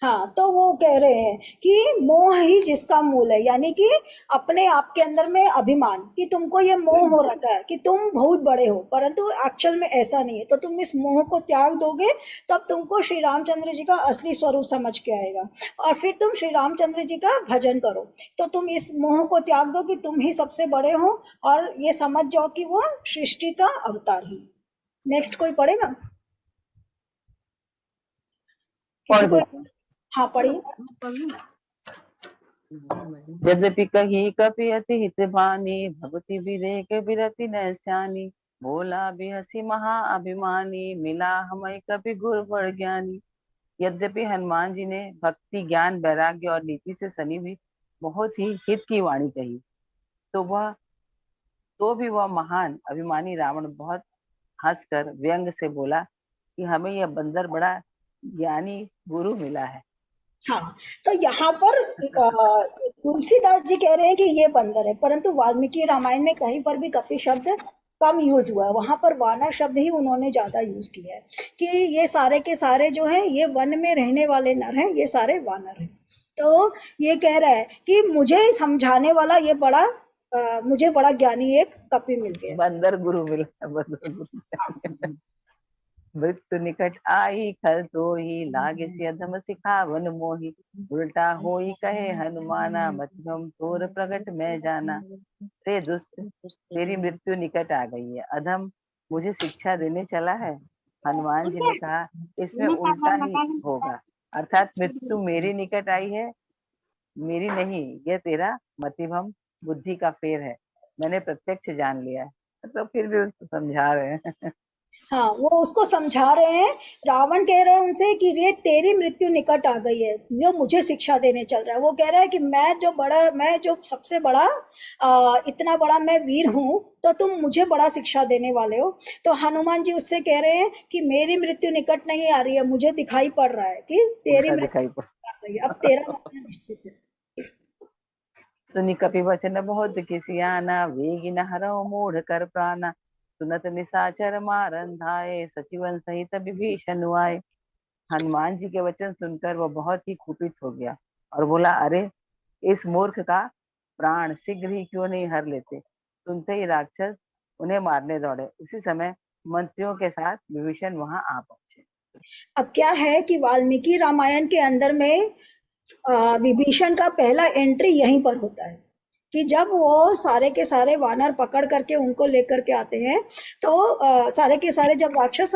हाँ, तो वो कह रहे हैं कि मोह ही जिसका मूल है, यानी कि अपने आप के अंदर में अभिमान, कि तुमको ये मोह हो रखा है कि तुम बहुत बड़े हो, परंतु एक्चुअल में ऐसा नहीं है। तो तुम इस मोह को त्याग दोगे तब तुमको श्री रामचंद्र जी का असली स्वरूप समझ के आएगा, और फिर तुम श्री रामचंद्र जी का भजन करो। तो तुम इस मोह को त्याग दो कि तुम ही सबसे बड़े हो, और ये समझ जाओ कि वो सृष्टि का अवतार है। नेक्स्ट कोई पढ़ेगा? किसी को? हाँ पढ़िए। यद्यपि कही कपि अति हित भानी, भगति विवेक विरति नैस्यानी, बोला भी हसी महा अभिमानी, मिला हमें कभी गुरु बड़ ज्ञानी। यद्यपि हनुमान जी ने भक्ति ज्ञान वैराग्य और नीति से सनी हुई बहुत ही हित की वाणी कही, तो भी वह महान अभिमानी रावण बहुत हंसकर व्यंग से बोला कि हमें यह बंदर बड़ा ज्ञानी गुरु मिला है। हाँ, तो यहाँ पर तुलसीदास जी कह रहे हैं कि ये बंदर है, परंतु वाल्मीकि रामायण में कहीं पर भी कपि शब्द कम यूज हुआ है, वहां पर वानर शब्द ही उन्होंने ज्यादा यूज किया है, कि ये सारे के सारे जो हैं ये वन में रहने वाले नर हैं, ये सारे वानर हैं। तो ये कह रहा है कि मुझे समझाने वाला ये मुझे बड़ा ज्ञानी एक कपि मिल गया, बंदर गुरु मिला, बंदर गुरु। मृत्यु निकट आई खल तो ही, लागे से अधम सिखावन मोही। उल्टा होई कहे हनुमाना, मतिभ्रम तोर प्रगट मैं जाना। रे दुष्ट, तेरी मृत्यु निकट आ गई है, अधम मुझे शिक्षा देने चला है। हनुमान जी ने कहा, इसमें उल्टा ही होगा, अर्थात मृत्यु मेरी निकट आई है, मेरी नहीं, यह तेरा मतिभ्रम बुद्धि का फेर है, मैंने प्रत्यक्ष जान लिया है। तो फिर भी उसको समझा रहे हैं। हाँ, वो उसको समझा रहे हैं। रावण कह रहे हैं उनसे कि रे तेरी मृत्यु निकट आ गई है, जो मुझे शिक्षा देने चल रहा है। वो कह रहा है कि मैं जो सबसे बड़ा इतना बड़ा मैं वीर हूँ, तो तुम मुझे बड़ा शिक्षा देने वाले हो। तो हनुमान जी उससे कह रहे हैं कि मेरी मृत्यु निकट नहीं आ रही है, मुझे दिखाई पड़ रहा है कि तेरी उल्टा मृत्यु दिखाई पड़। आ गई है, अब तेरा मरना निश्चित है। सुनि कपि वचन बहुत किसियाना, वेगी न हरौ मूढ़ कर प्राणा। सुनत निशाचर मारन धाये, सचिवन सहित विभीषण आए। हनुमान जी के वचन सुनकर वह बहुत ही कुपित हो गया और बोला, अरे इस मूर्ख का प्राण शीघ्र ही क्यों नहीं हर लेते। सुनते ही राक्षस उन्हें मारने दौड़े। उसी समय मंत्रियों के साथ विभीषण वहां आ पहुंचे। अब क्या है कि वाल्मीकि रामायण के अंदर में विभीषण का पहला एंट्री यहीं पर होता है कि जब वो सारे के सारे वानर पकड़ करके उनको लेकर के आते हैं, तो सारे के सारे जब राक्षस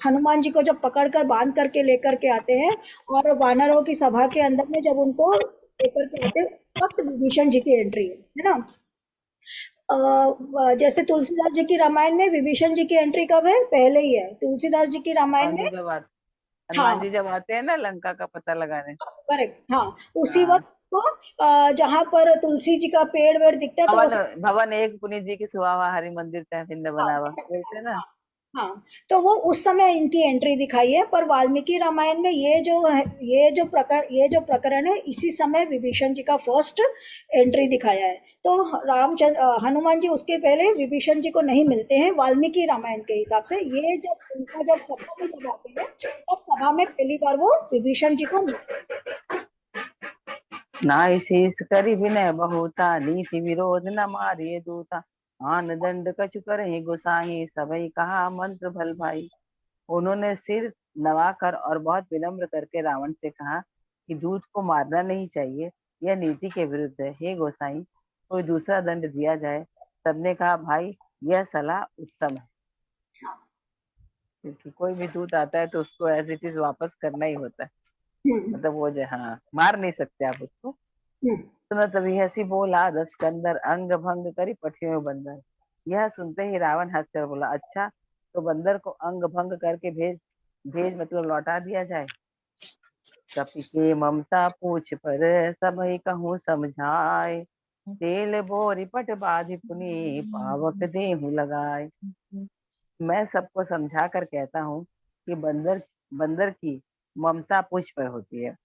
हनुमान जी को जब पकड़ कर बांध करके लेकर के आते हैं और वानरों की सभा के अंदर में जब उनको लेकर के आते हैं, वक्त विभीषण जी की एंट्री है ना। जैसे तुलसीदास जी की रामायण में विभीषण जी की एंट्री कब है? पहले ही है। तुलसीदास जी की रामायण में, हनुमान हाँ जी जब आते हैं ना लंका का पता लगाने। करेक्ट, हाँ उसी हाँ, वक्त को जहां पर तुलसी जी का पेड़ वेड़ दिखता है तो भवन भवन एक पुनीत जी की सुहावा, हरि मंदिर तय भिन्न बनावा, वैसे ना। हाँ, तो वो उस समय इनकी एंट्री दिखाई है। पर वाल्मीकि रामायण में ये जो प्रकरण है, इसी समय विभीषण जी का फर्स्ट एंट्री दिखाया है। तो हनुमान जी उसके पहले विभीषण जी को नहीं मिलते हैं वाल्मीकि रामायण के हिसाब से। ये जब उनका जब सभा में जब आते हैं, तब सभा में पहली बार वो विभीषण जी को मिलते हैं। नाई शीस करि विनय बहुता, नीति विरोध न मारिए दूता। आन दंड कछु करहि गोसाई, सबई कहा मंत्र भल भाई। उन्होंने सिर नवाकर और बहुत विनम्र करके रावण से कहा कि दूत को मारना नहीं चाहिए, यह नीति के विरुद्ध है। हे गोसाई, कोई दूसरा दंड दिया जाए। सबने कहा, भाई यह सलाह उत्तम है, क्योंकि कोई भी दूत आता है तो उसको एज इट इज वापस करना ही होता है। मतलब वो जो, हाँ, मार नहीं सकते आप उसको। सुनो तभी हंसी बोला, दस कंदर अंग भंग करी पठियों में बंदर। यह सुनते ही रावण हंसकर बोला, अच्छा तो बंदर को अंग भंग करके भेज भेज मतलब लौटा दिया जाए। कपि के ममता पूछ पर, सबहि कहूँ समझाए। तेल बोरी पट बाधि पुनि, पावक देहु लगाए। मैं सबको समझा कर कहता हूँ कि बंदर की ममता पूछ पर होती है,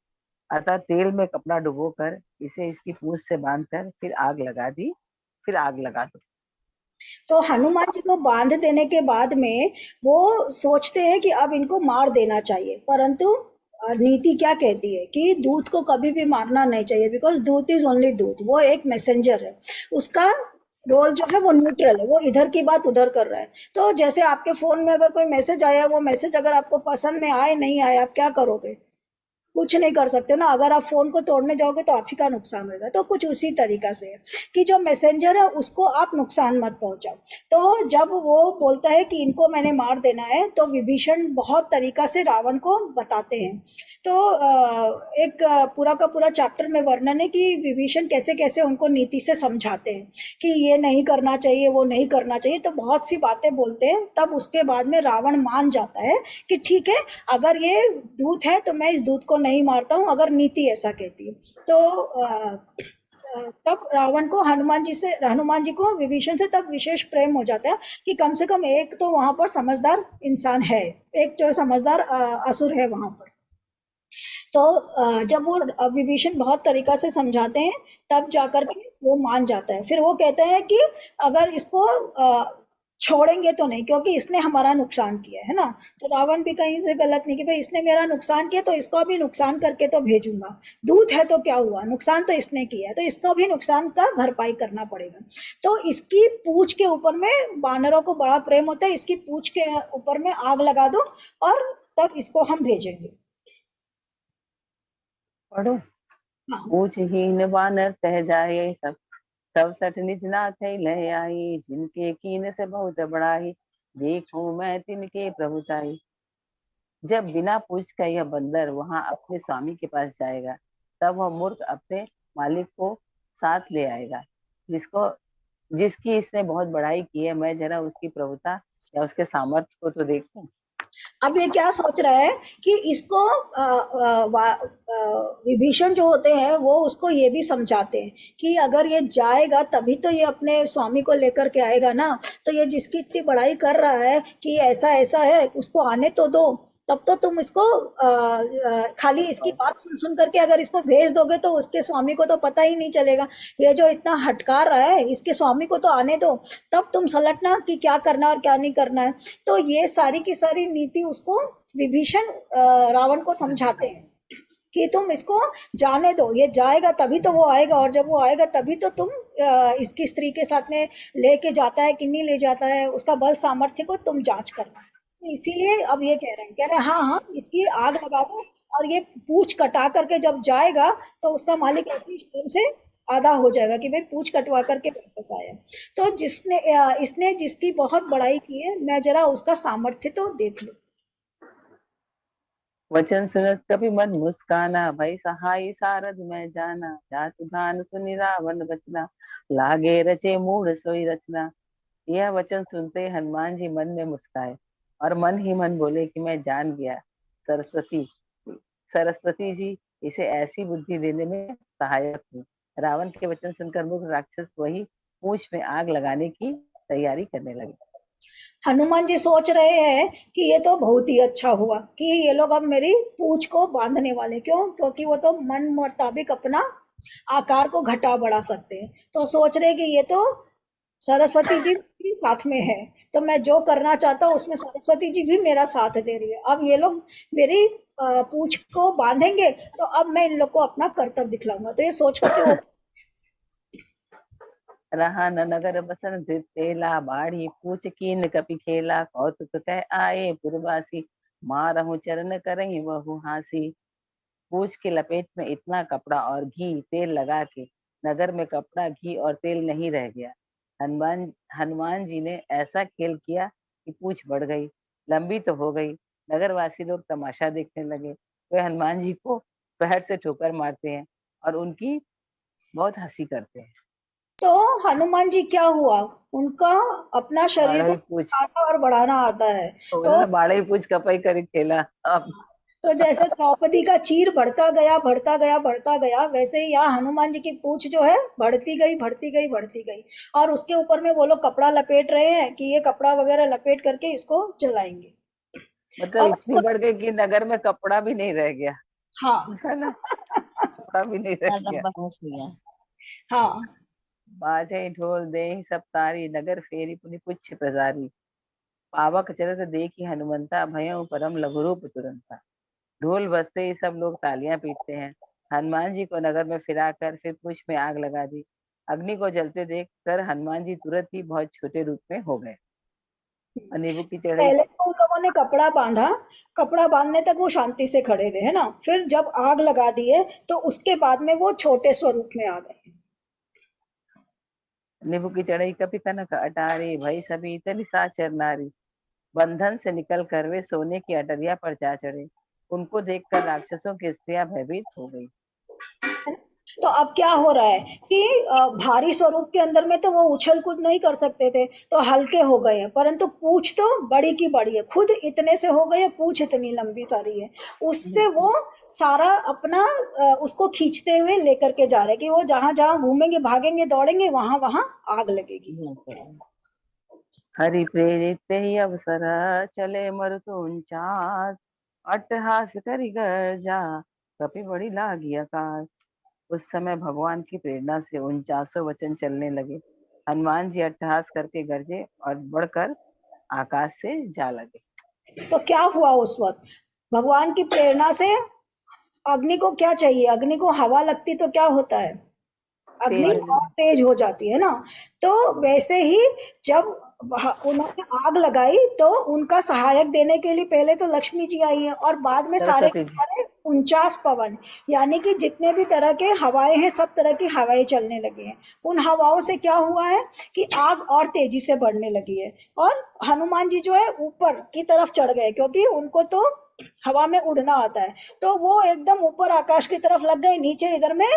अतः तेल में कपड़ा डुबोकर इसे इसकी पूंछ से बांधकर फिर आग लगा दो। तो हनुमान जी को बांध देने के बाद में वो सोचते हैं कि अब इनको मार देना चाहिए, परंतु नीति क्या कहती है कि दूत को कभी भी मारना नहीं चाहिए, बिकॉज दूत इज ओनली दूत, वो एक मैसेंजर है। उसका रोल जो है वो न्यूट्रल है, वो इधर की बात उधर कर रहा है। तो जैसे आपके फोन में अगर कोई मैसेज आया, वो मैसेज अगर आपको पसंद में आए नहीं आए, आप क्या करोगे? कुछ नहीं कर सकते ना। अगर आप फोन को तोड़ने जाओगे तो आप ही का नुकसान होगा। तो कुछ उसी तरीका से है कि जो मैसेंजर है उसको आप नुकसान मत पहुंचाओ। तो जब वो बोलता है कि इनको मैंने मार देना है, तो विभीषण बहुत तरीका से रावण को बताते हैं। तो एक पूरा का पूरा चैप्टर में वर्णन है कि विभीषण कैसे कैसे उनको नीति से समझाते हैं कि ये नहीं करना चाहिए, वो नहीं करना चाहिए। तो बहुत सी बातें बोलते हैं। तब उसके बाद में रावण मान जाता है कि ठीक है, अगर ये दूत है तो मैं इस दूत को नहीं मारता हूँ, अगर नीति ऐसा कहती है। तो तब हनुमान जी को विभीषण से तब विशेष प्रेम हो जाता है कि कम से कम एक तो वहां पर समझदार इंसान है, एक तो समझदार असुर है वहां पर। तो जब वो विभीषण बहुत तरीका से समझाते हैं, तब जाकर के वो मान जाता है। फिर वो कहते हैं कि अगर इसको छोड़ेंगे तो नहीं, क्योंकि इसने हमारा नुकसान किया है ना। तो रावण भी कहीं से गलत नहीं कि भाई इसने मेरा नुकसान किया तो इसको भी नुकसान करके तो भेजूंगा। दूत है तो क्या हुआ, नुकसान तो इसने किया है तो इसको भी नुकसान का भरपाई करना पड़ेगा। तो इसकी पूंछ के ऊपर में वानरों को बड़ा प्रेम होता है, इसकी पूंछ के ऊपर में आग लगा दो और तब इसको हम भेजेंगे। पढ़ो। हाँ, पूछहीन वानर तह जाए सब, तब सठ निज नाथ लय आई, जिनके कीन से बहुत बड़ाई, देखूं मैं तिनके प्रभुताई। जब बिना पूछ का यह बंदर वहां अपने स्वामी के पास जाएगा, तब वह मूर्ख अपने मालिक को साथ ले आएगा, जिसको जिसकी इसने बहुत बड़ाई की है। मैं जरा उसकी प्रभुता या उसके सामर्थ्य को तो देखूं। अब ये क्या सोच रहा है कि इसको विभीषण जो होते हैं वो उसको ये भी समझाते हैं कि अगर ये जाएगा तभी तो ये अपने स्वामी को लेकर के आएगा ना। तो ये जिसकी इतनी बड़ाई कर रहा है कि ऐसा ऐसा है, उसको आने तो दो। तब तो तुम इसको खाली इसकी बात सुन सुन करके अगर इसको भेज दोगे तो उसके स्वामी को तो पता ही नहीं चलेगा। ये जो इतना हटकार रहा है इसके स्वामी को तो आने दो, तब तुम सलटना कि क्या करना और क्या नहीं करना है। तो ये सारी की सारी नीति उसको विभीषण रावण को समझाते हैं कि तुम इसको जाने दो, ये जाएगा तभी तो वो आएगा, और जब वो आएगा तभी तो तुम इसकी स्त्री के साथ में लेके जाता है कि नहीं ले जाता है, उसका बल सामर्थ्य को तुम जांच करना। तो इसीलिए अब ये कह रहे हैं हाँ हाँ इसकी आग लगा दो, और ये पूछ कटा करके जब जाएगा तो उसका मालिक ऐसी शर्म से आधा हो जाएगा कि भाई पूछ कटवा करके वापस आया। तो इसने जिसकी बहुत बड़ाई की है, मैं जरा उसका सामर्थ्य तो देख लूं। वचन सुनत कपि मन मुस्काना, भई सहाय सारद में जाना, जाति भान सुनि रावण बचना, लागे रचे मूढ़ सोई रचना। यह वचन सुनते ही हनुमान जी मन में मुस्काए और मन ही मन बोले कि मैं जान गया, सरस्वती सरस्वती जी इसे ऐसी बुद्धि देने में सहायक हुई। रावण के वचन सुनकर मूर्ख राक्षस वही पूंछ में आग लगाने की तैयारी करने लगे। हनुमान जी सोच रहे हैं कि ये तो बहुत ही अच्छा हुआ कि ये लोग अब मेरी पूंछ को बांधने वाले, क्यों, क्योंकि वो तो मन मुताबिक अपना आकार को घटा बढ़ा सकते हैं। तो सोच रहे हैं कि ये तो सरस्वती जी भी साथ में है, तो मैं जो करना चाहता हूँ उसमें सरस्वती जी भी मेरा साथ दे रही है। अब ये लोग मेरी पूंछ को बांधेंगे तो अब मैं इन लोग को अपना कर्तव्य दिखलाऊंगा। तो ये सोच करके वो रहा न नगर बसन धृत तेला, बाढ़ी पूछ कीन कपि खेला, कौतुक कह आए पुरवासी, मारहु चरण करही बहु हासी। पूछ के लपेट में इतना कपड़ा और घी तेल लगा के नगर में कपड़ा घी और तेल नहीं रह गया। हनुमान हनुमान जी ने ऐसा खेल किया कि पूछ बढ़ गई, लंबी तो हो गई। नगरवासी लोग तमाशा देखने लगे। वे हनुमान जी को पैर से ठोकर मारते हैं और उनकी बहुत हंसी करते हैं। तो हनुमान जी क्या हुआ, उनका अपना शरीर बारह को ही पूछ घटाना और बढ़ाना आता है। तो बोला, बारह ही पूछ कपाई कर खेला। अब तो जैसे द्रौपदी का चीर बढ़ता गया बढ़ता गया बढ़ता गया, वैसे ही यहाँ हनुमान जी की पूंछ जो है बढ़ती गई बढ़ती गई बढ़ती गई। और उसके ऊपर में वो लोग कपड़ा लपेट रहे हैं कि ये कपड़ा वगैरह लपेट करके इसको जलाएंगे। मतलब और इतनी उसको बढ़ गई कि नगर में कपड़ा भी नहीं रह गया, हाँ है ना, कपड़ा भी नहीं रह गया। लंबा हो गया। हाँ बाजे ढोल देहि सब तारी, नगर फेरी पुनि पुच्छ प्रसारी, पावक चलत देखी हनुमंता, भयउ परम लघुरूप तुरंता। ढोल बजते ही सब लोग तालियां पीटते हैं। हनुमान जी को नगर में फिराकर फिर पूंछ में आग लगा दी। अग्नि को जलते देख कर हनुमान जी तुरंत ही बहुत छोटे रूप में हो गए। और नींबू की चढ़ई पहले तो उन लोगों ने कपड़ा बांधा, कपड़ा बांधने तक वो शांति से खड़े रहे है ना, फिर जब आग लगा दिए तो उसके बाद में वो छोटे स्वरूप में आ गए। नींबू की चढ़ई कपि कनक अटारी, भई सभी तनि साचर नारी। बंधन से निकल कर वे सोने की अटरिया पर जा चढ़े। उनको देखकर राक्षसों की स्त्रियां भयभीत हो गई। तो अब क्या हो रहा है कि भारी स्वरूप के अंदर में तो वो उछल कूद नहीं कर सकते थे, तो हल्के हो गए हैं, परंतु पूंछ तो बड़ी की बड़ी है, खुद इतने से हो गए हैं, पूंछ इतनी लंबी सारी है। उससे वो सारा अपना उसको खींचते हुए लेकर के जा रहे हैं कि वो जहां जहां घूमेंगे भागेंगे दौड़ेंगे वहां वहां आग लगेगी। हरि प्रेरित ही अवसर, चले मरुतो उनचास, अट्टहास करि गर्जा, कपि बड़ी लागी आकाश। उस समय भगवान की प्रेरणा से 49 वचन चलने लगे। हनुमान जी अट्टहास करके गरजे और बढ़कर आकाश से जा लगे। तो क्या हुआ उस वक्त? भगवान की प्रेरणा से अग्नि को क्या चाहिए? अग्नि को हवा लगती तो क्या होता है? अग्नि तेज और तेज हो जाती है ना। तो वैसे ही जब उन्होंने आग लगाई तो उनका सहायक देने के लिए पहले तो लक्ष्मी जी आई हैं और बाद में सारे सरस्वती जी। 49 पवन, यानी कि जितने भी तरह के हवाएं हैं सब तरह की हवाएं चलने लगी हैं। उन हवाओं से क्या हुआ है कि आग और तेजी से बढ़ने लगी है और हनुमान जी जो है ऊपर की तरफ चढ़ गए, क्योंकि उनको तो हवा में उड़ना आता है। तो वो एकदम ऊपर आकाश की तरफ लग गए, नीचे इधर में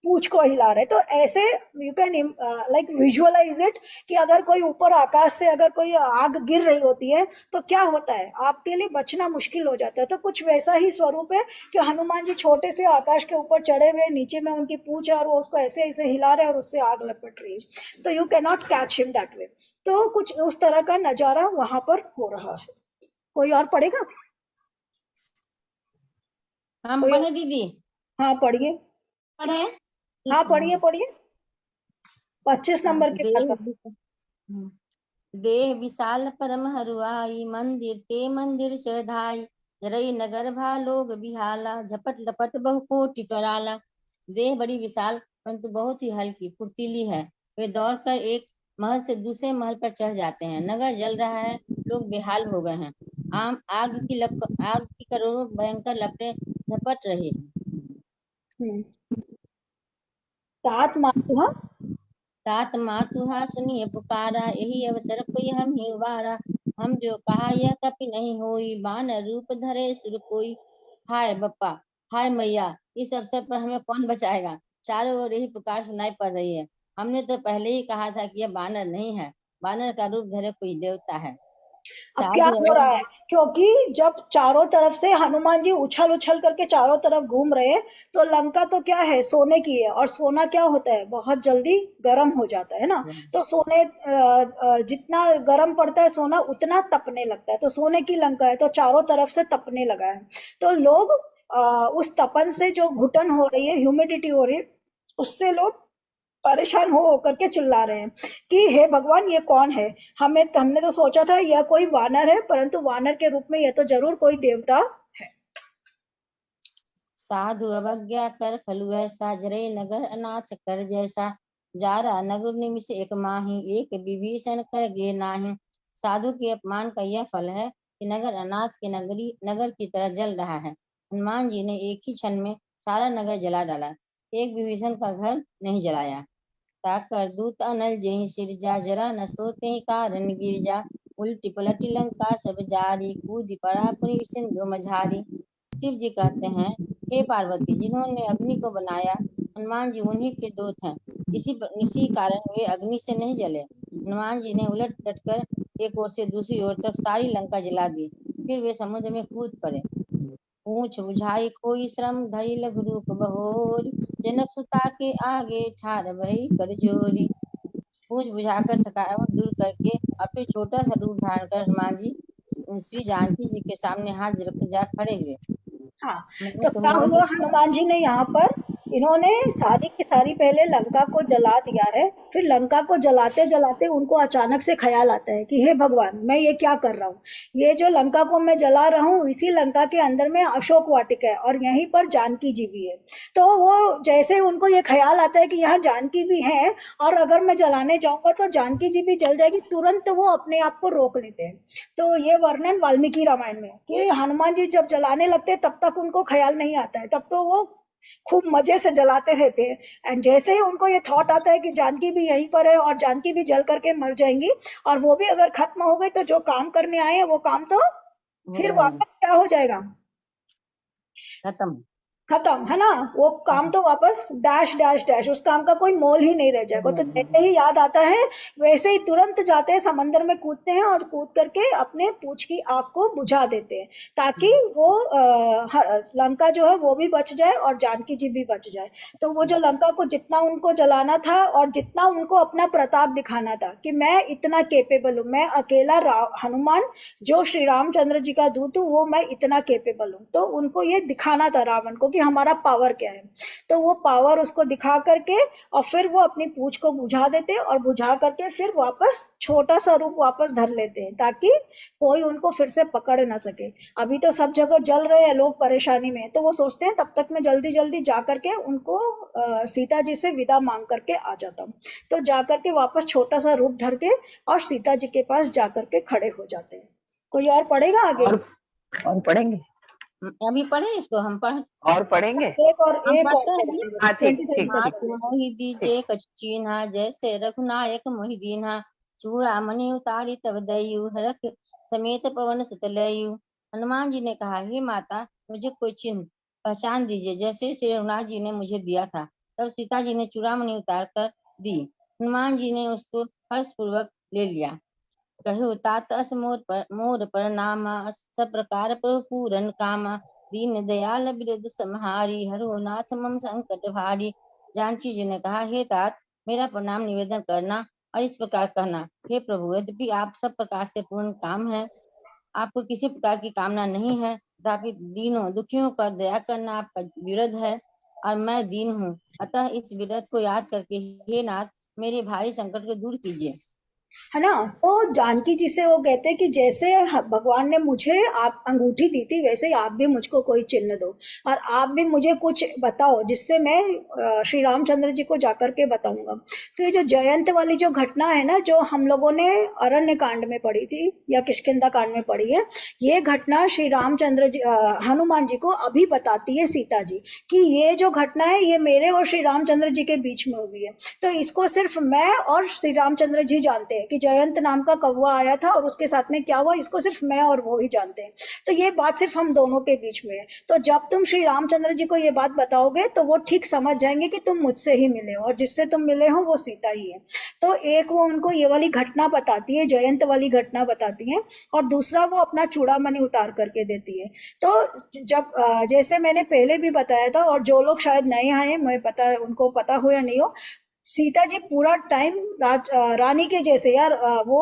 पूंछ को हिला रहे। तो ऐसे you can like visualise it कि अगर कोई ऊपर आकाश से अगर कोई आग गिर रही होती है तो क्या होता है, आपके लिए बचना मुश्किल हो जाता है। तो कुछ वैसा ही स्वरूप है कि हनुमान जी छोटे से आकाश के ऊपर चढ़े हुए, नीचे में उनकी पूंछ है और वो उसको ऐसे ऐसे हिला रहे और उससे आग लपट रही है। तो you can not catch him that way. तो कुछ उस तरह का नजारा वहां पर हो रहा है। कोई और पढ़ेगा? हम कोई और? पढ़े दीदी? हाँ पढ़िए। पढ़े? हाँ ठीक पढ़िए है। पढ़िए, 25 हाँ, नंबर के बाद। देह विशाल परम हरुआई, मंदिर ते मंदिर चढ़ाई, जरई नगर भालोग बिहाला, झपट लपट बहु कोटि कराला। देह बड़ी विशाल परंतु बहुत ही हल्की फुर्तीली है। वे दौड़कर एक महल से दूसरे महल पर चढ़ जाते हैं। नगर जल रहा है, लोग बेहाल हो गए हैं। आग की करोड़ों भयंकर लपटें झपट रही हैं। तात मातुहा तात मातुहा सुनिए पुकारा, यही अवसर कोई हम ही उबारा। हम जो कहा यह कपि नहीं होई, बानर रूप धरे सुर कोई। हाय बप्पा, हाय मैया, इस अवसर पर हमें कौन बचाएगा? चारों ओर यही पुकार सुनाई पड़ रही है। हमने तो पहले ही कहा था कि यह बानर नहीं है, बानर का रूप धरे कोई देवता है। अब क्या साधु हो अगर रहा है, क्योंकि जब चारों तरफ से हनुमान जी उछल उछल करके चारों तरफ घूम रहे हैं, तो लंका तो क्या है, सोने की है और सोना क्या होता है, बहुत जल्दी गर्म हो जाता है ना। तो सोने जितना गर्म पड़ता है सोना उतना तपने लगता है। तो सोने की लंका है तो चारों तरफ से तपने लगा है। तो लोग उस तपन से जो घुटन हो रही है, ह्यूमिडिटी हो रही है, उससे लोग परेशान हो होकर के चिल्ला रहे हैं कि हे भगवान ये कौन है? हमने तो सोचा था यह कोई वानर है, परंतु वानर के रूप में यह तो जरूर कोई देवता है। साधु अवज्ञा कर फलु ऐसा, जरे नगर अनाथ कर जैसा। जारा नगर निमिष एक माही, एक विभीषण कर गे नाही। साधु के अपमान का यह फल है कि नगर अनाथ के नगर की तरह जल रहा है। हनुमान जी ने एक ही क्षण में सारा नगर जला डाला, एक विभीषण का घर नहीं जलाया। ताकर दूत अनल जेहि सिरजा, जरा न सोते कारण गिरजा। उल्टी पलटी लंका सब जारी, कूद पड़ा पुनि सिंधु मझारी। शिव जी कहते हैं, हे पार्वती, जिन्होंने अग्नि को बनाया हनुमान जी उन्हीं के दूत हैं। इसी कारण वे अग्नि से नहीं जले। हनुमान जी ने उलट पलट कर एक ओर से दूसरी ओर तक सारी लंका जला दी। फिर वे समुद्र में कूद पड़े। पूछ बुझाई कोई श्रम, धरि लघु रूप बहोरी। जनक सुता के आगे ठाड़ भई कर जोरी। पूछ बुझाकर थकावट दूर करके और फिर छोटा सा रूप धारण कर हनुमान जी श्री जानकी जी के सामने हाथ रख जा खड़े हुए। हाँ, मैं तो क्या तुम्हारी हुआ, हनुमान जी ने यहाँ पर इन्होंने सारी की सारी पहले लंका को जला दिया है। फिर लंका को जलाते जलाते उनको अचानक से ख्याल आता है कि हे भगवान, मैं ये क्या कर रहा हूँ? ये जो लंका को मैं जला रहा हूँ, इसी लंका के अंदर में अशोक वाटिका है और यहीं पर जानकी जी भी है। तो वो जैसे उनको ये ख्याल आता है कि यहाँ जानकी भी है और अगर मैं जलाने जाऊंगा तो जानकी जी भी जल जाएगी, तुरंत वो अपने आप को रोक लेते हैं। तो ये वर्णन वाल्मीकि रामायण में है कि हनुमान जी जब जलाने लगते हैं तब तक उनको ख्याल नहीं आता है, तब तो वो खूब मजे से जलाते रहते हैं। एंड जैसे ही उनको ये थॉट आता है कि जानकी भी यहीं पर है और जानकी भी जल करके मर जाएंगी और वो भी अगर खत्म हो गई तो जो काम करने आए हैं वो काम तो फिर वापस क्या हो जाएगा, खत्म खत्म है ना। वो काम तो वापस डैश डैश डैश, उस काम का कोई मोल ही नहीं रह जाएगा। तो जैसे ही याद आता है वैसे ही तुरंत जाते हैं समंदर में, कूदते हैं और कूद करके अपने पूंछ की आग को बुझा देते हैं ताकि वो लंका जो है वो भी बच जाए और जानकी जी भी बच जाए। तो वो जो लंका को जितना उनको जलाना था और जितना उनको अपना प्रताप दिखाना था कि मैं इतना केपेबल हूँ, मैं अकेला हनुमान जो श्री रामचंद्र जी का दूत हूँ, वो मैं इतना केपेबल हूँ, तो उनको ये दिखाना था रावण को कि हमारा पावर क्या है। तो वो पावर उसको दिखा करके और फिर वो अपनी पूंछ को बुझा देते हैं और बुझा करके फिर वापस छोटा सा रूप वापस धर लेते हैं ताकि कोई उनको फिर से पकड़ ना सके। अभी तो सब जगह जल रहे हैं लोग परेशानी में, तो वो सोचते हैं तब तक मैं जल्दी जल्दी जा करके उनको सीता जी से विदा मांग करके आ जाता हूँ। तो जा करके वापस छोटा सा रूप धर के और सीता जी के पास जा करके खड़े हो जाते हैं। कोई और पढ़ेगा आगे? और पढ़ेंगे, अभी पढ़े इसको, हम पढ़ और पढ़ेंगे। एक और हम एक और पढ़ते हैं अभी। हाँ ठीक ठीक मात ठीक मोहि दीजे कछु चीन्हा, जैसे रघुनायक मोहि दीन्हा। चूड़ामणि उतारी तब दयु, हरख समेत पवन सुत लयु। हनुमान जी ने कहा, हे माता, मुझे कोई चिन्ह पहचान दीजिए जैसे श्री रघुनाथ जी ने मुझे दिया था। तब सीता जी ने चूड़ामणि उतार कर दी। हनुमान जी ने उसको हर्ष पूर्वक ले लिया। कहु तात अस मोर पर नामा, सब प्रकार प्रभु पूरन कामा। दीन दयाल बिरद सम्हारी, हरो नाथ मम संकट भारी। जानकी जी ने कहा, हे तात, मेरा प्रणाम निवेदन करना और इस प्रकार कहना, हे प्रभु, यद्यपि आप सब प्रकार से पूर्ण काम है, आपको किसी प्रकार की कामना नहीं है, तथापि दीनों दुखियों पर दया करना आपका विरध है और मैं दीन हूँ। अतः इस विरध को याद करके हे नाथ, मेरे भारी संकट को दूर कीजिए। है ना। तो जानकी जी से वो कहते हैं कि जैसे भगवान ने मुझे आप अंगूठी दी थी वैसे ही आप भी मुझको कोई चिन्ह दो और आप भी मुझे कुछ बताओ जिससे मैं श्री रामचंद्र जी को जाकर के बताऊंगा। तो ये जो जयंत वाली जो घटना है ना, जो हम लोगों ने अरण्य कांड में पढ़ी थी या किष्किंधा कांड में पढ़ी है, ये घटना श्री रामचंद्र जी हनुमान जी को अभी बताती है सीता जी कि ये जो घटना है ये मेरे और श्री रामचंद्र जी के बीच में हुई है। तो इसको सिर्फ मैं और श्री रामचंद्र जी जानते हैं कि जयंत नाम का कौवा आया था और उसके साथ में क्या हुआ, इसको सिर्फ मैं और वो ही जानते हैं। तो ये बात सिर्फ हम दोनों के बीच में है। तो जब तुम श्री रामचंद्र जी को ये बात बताओगे तो वो ठीक समझ जाएंगे कि तुम मुझसे ही मिले हो और जिससे तुम मिले हो वो सीता ही है। तो एक वो उनको ये वाली घटना बताती है, जयंत वाली घटना बताती है, और दूसरा वो अपना चूड़ामणि उतार करके देती है। तो जब जैसे मैंने पहले भी बताया था और जो लोग शायद नए आए, मैं पता उनको पता हो या नहीं हो, सीता जी पूरा टाइम रानी के जैसे यार वो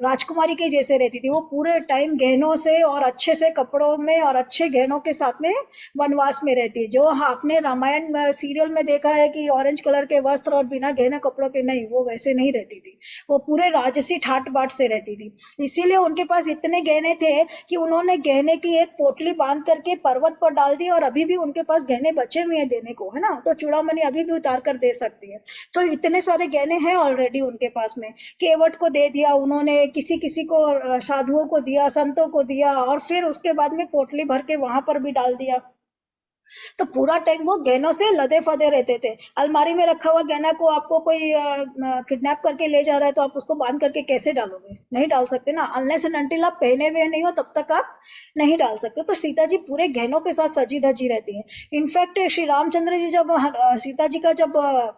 राजकुमारी के जैसे रहती थी। वो पूरे टाइम गहनों से और अच्छे से कपड़ों में और अच्छे गहनों के साथ में वनवास में रहती है। जो आपने रामायण सीरियल में देखा है कि ऑरेंज कलर के वस्त्र और बिना गहने कपड़ों के, नहीं, वो वैसे नहीं रहती थी। वो पूरे राजसी ठाट बाट से रहती थी। इसीलिए उनके पास इतने गहने थे कि उन्होंने गहने की एक पोटली बांध करके पर्वत पर डाल दी और अभी भी उनके पास गहने बचे हुए हैं देने को, है ना। तो चूड़ामणि अभी भी उतार कर दे सकती है। तो इतने सारे गहने हैं ऑलरेडी उनके पास में। केवट को दे दिया उन्होंने, किसी किसी को साधुओं को दिया, संतों को दिया, और फिर उसके बाद में पोटली भर के वहां पर भी डाल दिया। तो पूरा टाइम वो गहनों से लदे फदे रहते थे। अलमारी में रखा हुआ गहना को आपको कोई किडनैप करके ले जा रहा है तो आप उसको बांध करके कैसे डालोगे? नहीं डाल सकते ना। अनलेस एंड अनटिल आप पहने हुए नहीं हो तब तक आप नहीं डाल सकते। तो सीता जी पूरे गहनों के साथ सजी धजी रहती है। इनफैक्ट श्री रामचंद्र जी जब सीता जी का जब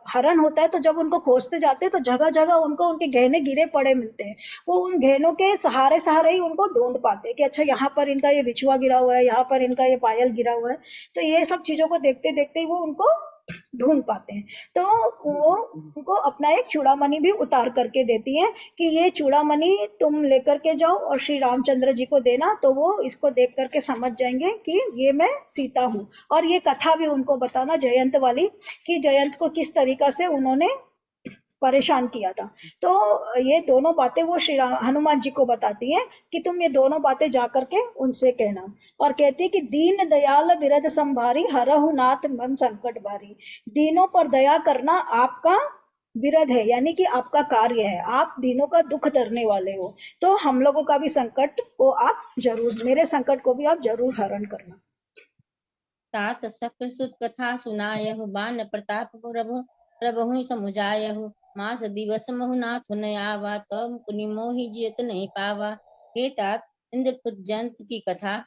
हरण होता है तो जब उनको खोजते जाते हैं तो जगह जगह उनको उनके गहने गिरे पड़े मिलते हैं। वो उन गहनों के सहारे सहारे ही उनको ढूंढ पाते हैं कि अच्छा यहाँ पर इनका ये बिछुआ गिरा हुआ है, यहाँ पर इनका ये पायल गिरा हुआ है। तो ये सब चीजों को देखते देखते ही वो उनको ढूंढ पाते हैं। तो वो उनको अपना एक चूड़ामणि भी उतार करके देती है कि ये चूड़ामणि तुम लेकर के जाओ और श्री रामचंद्र जी को देना। तो वो इसको देख करके समझ जाएंगे कि ये मैं सीता हूँ। और ये कथा भी उनको बताना जयंत वाली कि जयंत को किस तरीका से उन्होंने परेशान किया था। तो ये दोनों बातें वो श्री हनुमान जी को बताती हैं कि तुम ये दोनों बातें जाकर के उनसे कहना। और कहती है कि दीन दयाल बिरद संभारी, हरहु नाथ मम संकट भारी। दीनों पर दया करना आपका विरध है, यानी कि आपका कार्य है। आप दीनों का दुख धरने वाले हो। तो हम लोगों का भी संकट को आप जरूर, मेरे संकट को भी आप जरूर हरण करना। तात शक्र सुत कथा सुनायहु, बान प्रताप प्रभु प्रभु समुझायहु। मास दिवस महु नाथ न आवा, तब मुनि मोहि जियत नहीं पावा। हे तात, इंद्रपुत्र जयंत की कथा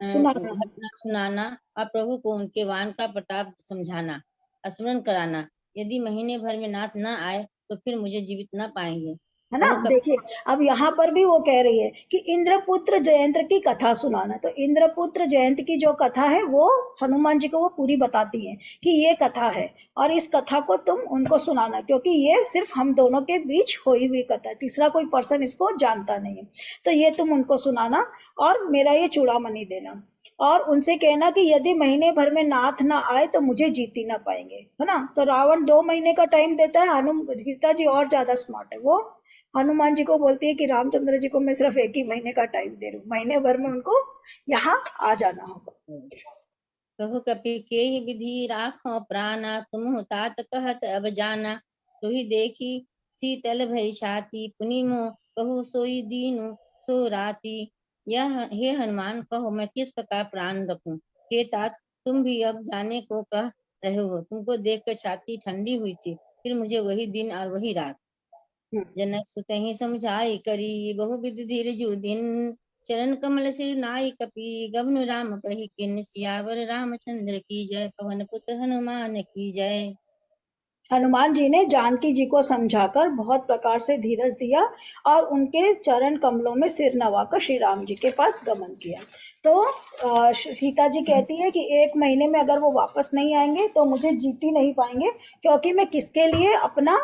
घटना सुनाना और प्रभु को उनके वान का प्रताप समझाना, स्मरण कराना। यदि महीने भर में नाथ न आए तो फिर मुझे जीवित न पाएंगे, है ना। देखिए अब यहाँ पर भी वो कह रही है कि इंद्रपुत्र जयंत की कथा सुनाना। तो इंद्रपुत्र जयंत की जो कथा है वो हनुमान जी को वो पूरी बताती है कि ये कथा है और इस कथा को तुम उनको सुनाना, क्योंकि ये सिर्फ हम दोनों के बीच हुई हुई कथा है, तीसरा कोई पर्सन इसको जानता नहीं है। तो ये तुम उनको सुनाना और मेरा ये चूड़ामणि देना। और उनसे कहना कि यदि महीने भर में नाथ ना आए तो मुझे जीत ही ना पाएंगे, है ना। तो रावण 2 महीने का टाइम देता है, सीता जी और ज्यादा स्मार्ट है, वो हनुमान जी को बोलती है कि रामचंद्र जी को मैं सिर्फ 1 ही महीने का टाइम दे रही हूँ, महीने भर में उनको यहाँ आ जाना होगा। कहु कपि के विधि राखो प्राणा, तुम तात कहत अब जाना। तो ही देखी शीतल भई छाती, पुनि मोह कहु सोई दीनु सो राती। यह हे हनुमान कहो मैं किस प्रकार प्राण रखूं। हे तात तुम भी अब जाने को कह रहे हो, तुमको देखकर छाती ठंडी हुई थी, फिर मुझे वही दिन और वही रात। जनक सुतहि समझाई करी, बहुविध धीर जो दिन। चरण कमल सिर नाई कपि, गबन राम कहि किन। सियावर रामचंद्र की जय, पवन पुत्र हनुमान की जय। हनुमान जी ने जानकी जी को समझाकर बहुत प्रकार से धीरज दिया और उनके चरण कमलों में सिर नवाकर श्री राम जी के पास गमन किया। तो सीता जी कहती है कि 1 महीने में अगर वो वापस नहीं आएंगे तो मुझे जीत ही नहीं पाएंगे, क्योंकि मैं किसके लिए अपना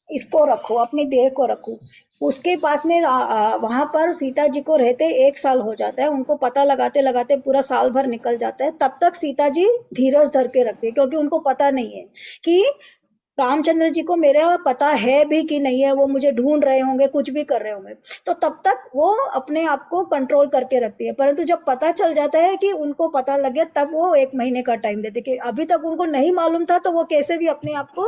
इसको रखूं, अपनी देह को रखूं। उसके पास में वहां पर सीता जी को रहते 1 साल हो जाता है, उनको पता लगाते लगाते पूरा साल भर निकल जाता है। तब तक सीता जी धीरज धर के रखती है, क्योंकि उनको पता नहीं है कि रामचंद्र जी को मेरा पता है भी कि नहीं है, वो मुझे ढूंढ रहे होंगे, कुछ भी कर रहे होंगे, तो तब तक वो अपने आप को कंट्रोल करके रखती है। परंतु जब पता चल जाता है कि उनको पता लग गया, तब वो 1 महीने का टाइम देती है। कि अभी तक उनको नहीं मालूम था तो वो कैसे भी अपने आप को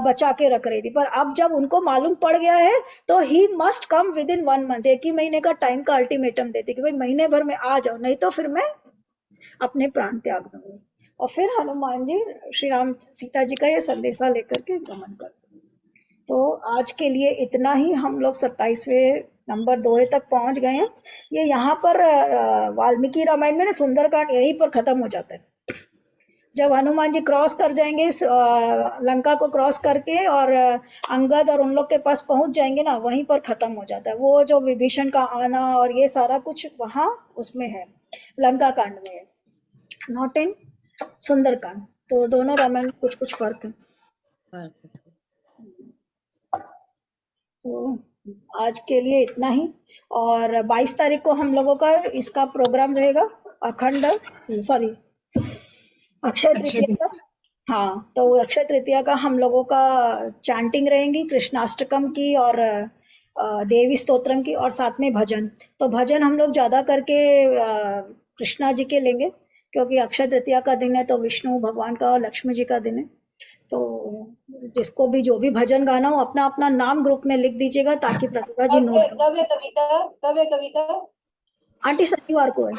बचा के रख रही थी, पर अब जब उनको मालूम पड़ गया है तो he must come with in 1 month, 1 ही महीने का टाइम का अल्टीमेटम देती कि भाई महीने भर में आ जाओ, नहीं तो फिर मैं अपने प्राण त्याग दूंगी। और फिर हनुमान जी श्री राम सीता जी का ये संदेशा लेकर के गमन करते हैं। तो आज के लिए इतना ही, हम लोग 27वें नंबर दोहे तक पहुंच गए हैं। ये यहाँ पर वाल्मीकि रामायण में ना सुंदरकांड यहीं पर खत्म हो जाता है। जब हनुमान जी क्रॉस कर जाएंगे लंका को क्रॉस करके और अंगद और उन लोग के पास पहुंच जाएंगे ना, वहीं पर खत्म हो जाता है। वो जो विभीषण का आना और ये सारा कुछ वहां उसमें है, लंका कांड में है, नॉट इन सुंदरकांड। तो दोनों रामायण में कुछ कुछ फर्क है। तो आज के लिए इतना ही। और 22 तारीख को हम लोगों का इसका प्रोग्राम रहेगा, अक्षय तृतीया का। हाँ, तो अक्षय तृतीया का हम लोगों का चैंटिंग रहेंगी, कृष्णाष्टकम की और देवी स्तोत्रम की, और साथ में भजन। तो भजन हम लोग ज्यादा करके कृष्णा जी के लेंगे, क्योंकि अक्षय तृतीया का दिन है तो विष्णु भगवान का और लक्ष्मी जी का दिन है। तो जिसको भी जो भी भजन गाना हो अपना अपना नाम ग्रुप में लिख दीजिएगा, ताकि प्रतिभा जी नोट। कब है कविता? आंटी शनिवार को है।